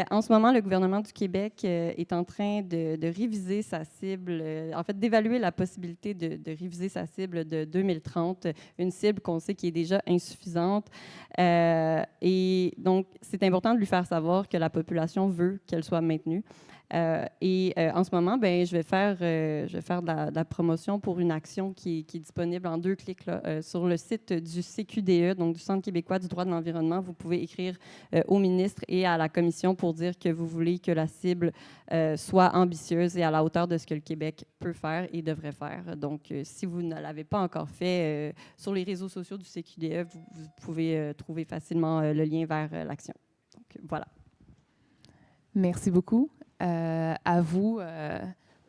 Speaker 3: En ce moment, le gouvernement du Québec est en train de réviser sa cible, en fait, d'évaluer la possibilité de réviser sa cible de 2030, une cible qu'on sait qui est déjà insuffisante. Et donc, c'est important de lui faire savoir que la population veut qu'elle soit maintenue. En ce moment, ben, je vais faire de la promotion pour une action qui est disponible en 2 clics là, sur le site du CQDE, donc du Centre québécois du droit de l'environnement. Vous pouvez écrire au ministre et à la commission pour dire que vous voulez que la cible soit ambitieuse et à la hauteur de ce que le Québec peut faire et devrait faire. Donc, si vous ne l'avez pas encore fait, sur les réseaux sociaux du CQDE, vous pouvez trouver facilement le lien vers l'action. Donc, voilà.
Speaker 2: Merci beaucoup à vous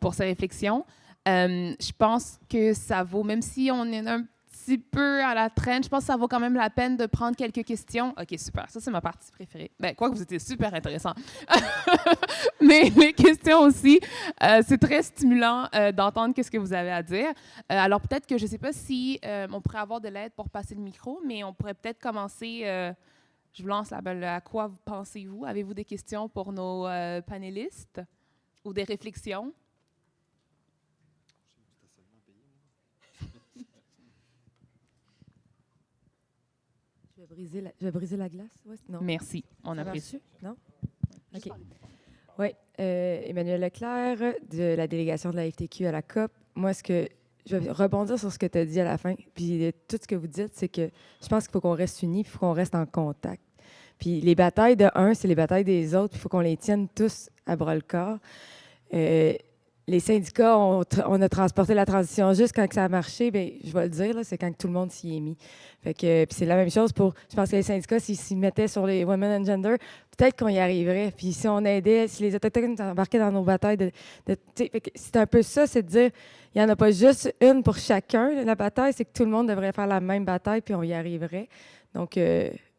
Speaker 2: pour ces réflexions. Je pense que ça vaut, même si on est un petit peu à la traîne, je pense que ça vaut quand même la peine de prendre quelques questions. OK, super. Ça, c'est ma partie préférée. Bien, quoi que vous étiez super intéressant. Mais les questions aussi, c'est très stimulant d'entendre ce que vous avez à dire. Alors, peut-être que je ne sais pas si on pourrait avoir de l'aide pour passer le micro, mais on pourrait peut-être commencer... je vous lance la balle. À quoi pensez-vous? Avez-vous des questions pour nos panélistes ou des réflexions?
Speaker 7: Je vais briser la glace. Ouais, non.
Speaker 2: Merci, on
Speaker 7: Ça
Speaker 2: apprécie.
Speaker 7: marche? Non? OK. Oui, Emmanuel Leclerc, de la délégation de la FTQ à la COP. Moi, je vais rebondir sur ce que tu as dit à la fin. Puis tout ce que vous dites, c'est que je pense qu'il faut qu'on reste unis, puis il faut qu'on reste en contact. Puis les batailles de un, c'est les batailles des autres. Il faut qu'on les tienne tous à bras-le-corps. Les syndicats, on a transporté la transition juste quand ça a marché. Bien, je vais le dire, là, c'est quand tout le monde s'y est mis. Fait que, puis c'est la même chose pour... Je pense que les syndicats, s'ils s'y mettaient sur les Women and Gender, peut-être qu'on y arriverait. Puis si on aidait, si les Autochtones embarquaient dans nos batailles, c'est un peu ça, c'est de dire, il n'y en a pas juste une pour chacun. La bataille, c'est que tout le monde devrait faire la même bataille, puis on y arriverait. Donc,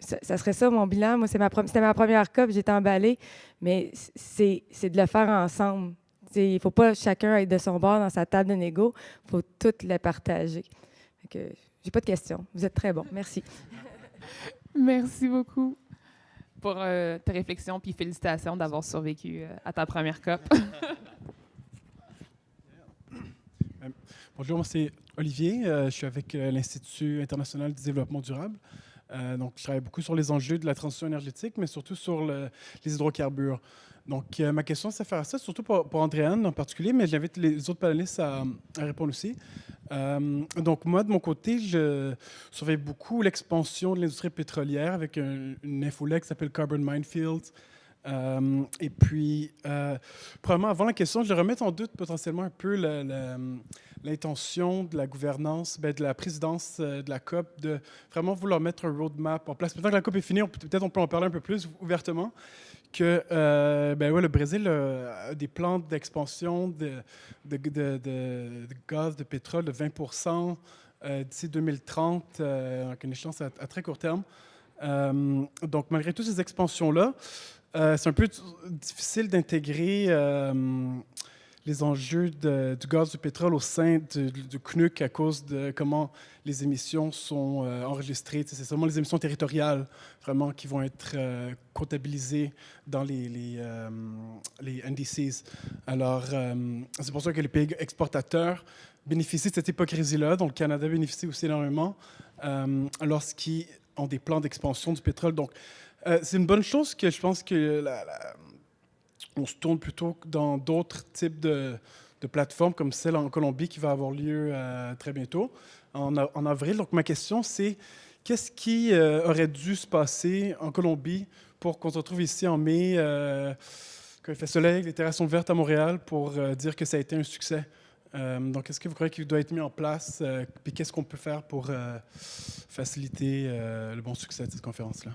Speaker 7: ça serait ça mon bilan. Moi, c'était ma première COP, j'étais emballée, mais c'est de le faire ensemble. Il ne faut pas chacun être de son bord dans sa table de négo. Il faut toutes les partager. Je n'ai pas de questions. Vous êtes très bons. Merci.
Speaker 2: Merci beaucoup pour ta réflexion, puis félicitations d'avoir survécu à ta première COP.
Speaker 8: Bonjour, moi c'est Olivier. Je suis avec l'Institut international du développement durable. Donc, je travaille beaucoup sur les enjeux de la transition énergétique, mais surtout sur les hydrocarbures. Donc, ma question, c'est faire ça, surtout pour Andréane en particulier, mais j'invite les autres panélistes à répondre aussi. Donc, moi, de mon côté, je surveille beaucoup l'expansion de l'industrie pétrolière avec une infolette qui s'appelle Carbon Minefield. Et puis, probablement, avant la question, je remets en doute potentiellement un peu l'intention de la gouvernance, de la présidence de la COP, de vraiment vouloir mettre un roadmap en place. Maintenant que la COP est finie, peut-être on peut en parler un peu plus ouvertement, que le Brésil a des plans d'expansion de gaz, de pétrole de 20% d'ici 2030, avec une échéance à très court terme. Donc, malgré toutes ces expansions-là, c'est un peu difficile d'intégrer les enjeux du gaz, du pétrole au sein du CNUC à cause de comment les émissions sont enregistrées. C'est seulement les émissions territoriales vraiment qui vont être comptabilisées dans les NDCs. Alors, c'est pour ça que les pays exportateurs bénéficient de cette hypocrisie-là, dont le Canada bénéficie aussi énormément, lorsqu'ils ont des plans d'expansion du pétrole. Donc, c'est une bonne chose que je pense que on se tourne plutôt dans d'autres types de plateformes comme celle en Colombie qui va avoir lieu très bientôt, en avril. Donc, ma question, c'est qu'est-ce qui aurait dû se passer en Colombie pour qu'on se retrouve ici en mai, quand il fait soleil, les terrasses sont vertes à Montréal, pour dire que ça a été un succès? Donc, est-ce que vous croyez qu'il doit être mis en place? Puis qu'est-ce qu'on peut faire pour faciliter le bon succès de cette conférence-là?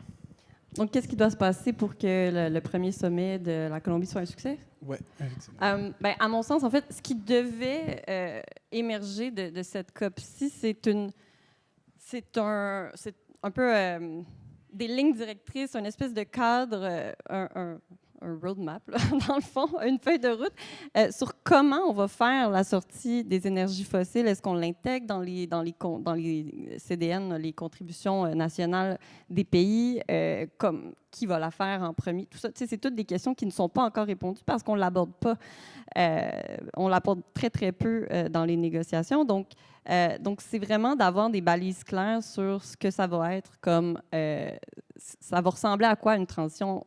Speaker 3: Donc, qu'est-ce qui doit se passer pour que le premier sommet de la Colombie soit un succès?
Speaker 8: Oui, effectivement.
Speaker 3: À mon sens, en fait, ce qui devait émerger de cette COP-ci, c'est un peu des lignes directrices, une espèce de cadre, un roadmap, là, dans le fond, une feuille de route, sur comment on va faire la sortie des énergies fossiles. Est-ce qu'on l'intègre dans les CDN, les contributions nationales des pays, qui va la faire en premier? Tout ça, c'est toutes des questions qui ne sont pas encore répondues parce qu'on ne l'aborde pas. On l'aborde très, très peu dans les négociations. Donc, c'est vraiment d'avoir des balises claires sur ce que ça va être comme ça va ressembler à quoi une transition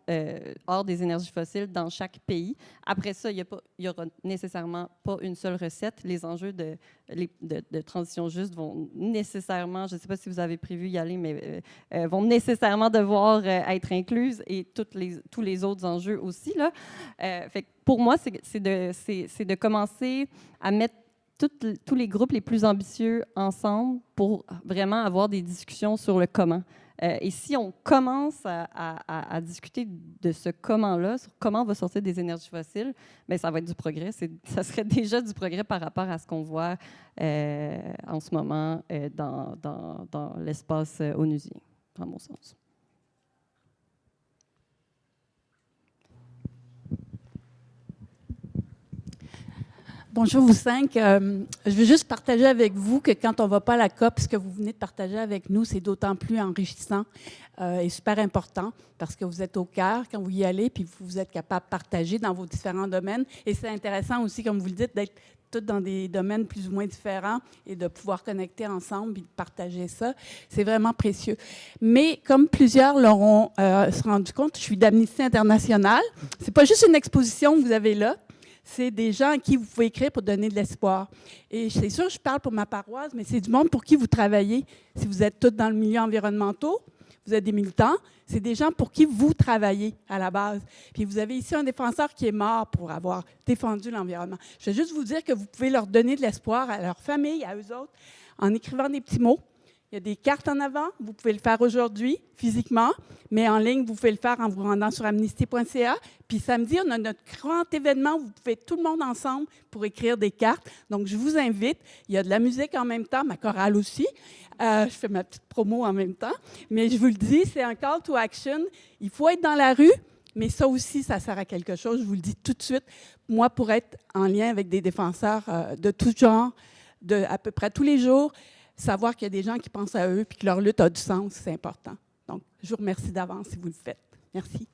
Speaker 3: hors des énergies fossiles dans chaque pays. Après ça, il y aura nécessairement pas une seule recette. Les enjeux de transition juste vont nécessairement, je ne sais pas si vous avez prévu y aller, mais vont nécessairement devoir être incluses et tous les autres enjeux aussi, là. Fait que pour moi, c'est de commencer à mettre tous les groupes les plus ambitieux ensemble pour vraiment avoir des discussions sur le comment. Et si on commence à discuter de ce comment-là, sur comment on va sortir des énergies fossiles, bien, ça va être du progrès. Ça serait déjà du progrès par rapport à ce qu'on voit en ce moment dans l'espace onusien, dans mon sens.
Speaker 9: Bonjour vous cinq. Je veux juste partager avec vous que quand on ne va pas à la COP, ce que vous venez de partager avec nous, c'est d'autant plus enrichissant et super important parce que vous êtes au cœur quand vous y allez, puis vous êtes capable de partager dans vos différents domaines. Et c'est intéressant aussi, comme vous le dites, d'être tous dans des domaines plus ou moins différents et de pouvoir connecter ensemble et de partager ça. C'est vraiment précieux. Mais comme plusieurs l'auront se rendu compte, je suis d'Amnesty International. Ce n'est pas juste une exposition que vous avez là. C'est des gens à qui vous pouvez écrire pour donner de l'espoir. Et c'est sûr, je parle pour ma paroisse, mais c'est du monde pour qui vous travaillez. Si vous êtes tous dans le milieu environnemental, vous êtes des militants, c'est des gens pour qui vous travaillez à la base. Puis vous avez ici un défenseur qui est mort pour avoir défendu l'environnement. Je veux juste vous dire que vous pouvez leur donner de l'espoir à leur famille, à eux autres, en écrivant des petits mots. Il y a des cartes en avant. Vous pouvez le faire aujourd'hui, physiquement, mais en ligne, vous pouvez le faire en vous rendant sur amnesty.ca. Puis samedi, on a notre grand événement où vous pouvez tout le monde ensemble pour écrire des cartes. Donc, je vous invite. Il y a de la musique en même temps, ma chorale aussi. Je fais ma petite promo en même temps. Mais je vous le dis, c'est un call to action. Il faut être dans la rue, mais ça aussi, ça sert à quelque chose. Je vous le dis tout de suite. Moi, pour être en lien avec des défenseurs de tout genre, à peu près tous les jours, savoir qu'il y a des gens qui pensent à eux et que leur lutte a du sens, c'est important. Donc, je vous remercie d'avance si vous le faites. Merci.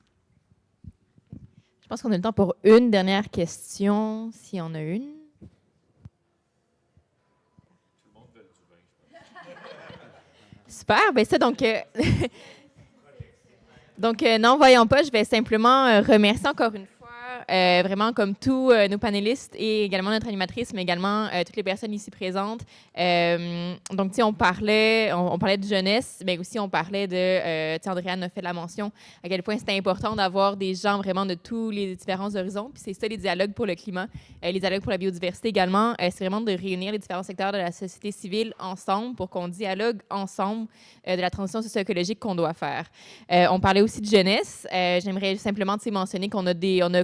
Speaker 1: Je pense qu'on a le temps pour une dernière question, s'il y en a une. Super, bien ça, donc... n'en voyant pas, je vais simplement remercier encore une fois vraiment comme tous nos panélistes et également notre animatrice, mais également toutes les personnes ici présentes. Donc, tu sais, on parlait de jeunesse, mais aussi on parlait de, tu sais, Andréane a fait la mention à quel point c'était important d'avoir des gens vraiment de tous les différents horizons. Puis c'est ça, les dialogues pour le climat, les dialogues pour la biodiversité également. C'est vraiment de réunir les différents secteurs de la société civile ensemble pour qu'on dialogue ensemble de la transition socio-écologique qu'on doit faire. On parlait aussi de jeunesse. J'aimerais simplement mentionner qu'on a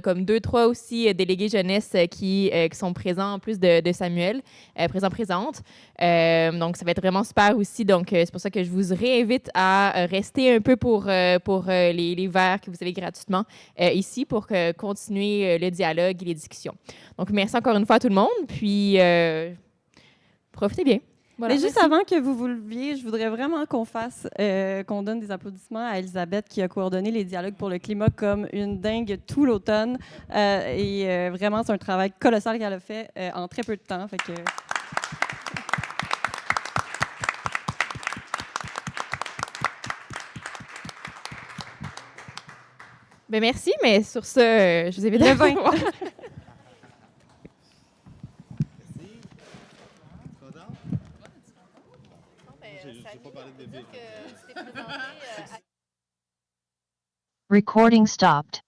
Speaker 1: comme 2-3 aussi délégués jeunesse qui sont présents en plus de Samuel, présente. Donc, ça va être vraiment super aussi. Donc, c'est pour ça que je vous réinvite à rester un peu pour les verres que vous avez gratuitement ici pour continuer le dialogue et les discussions. Donc, merci encore une fois à tout le monde. Puis, profitez bien. Voilà,
Speaker 3: mais juste avant que vous vous leviez, je voudrais vraiment qu'on donne des applaudissements à Elisabeth qui a coordonné les dialogues pour le climat comme une dingue tout l'automne. Vraiment, c'est un travail colossal qu'elle a fait en très peu de temps. Fait que...
Speaker 1: Ben merci, mais sur ce, je vous invite à le vin.
Speaker 10: Recording stopped.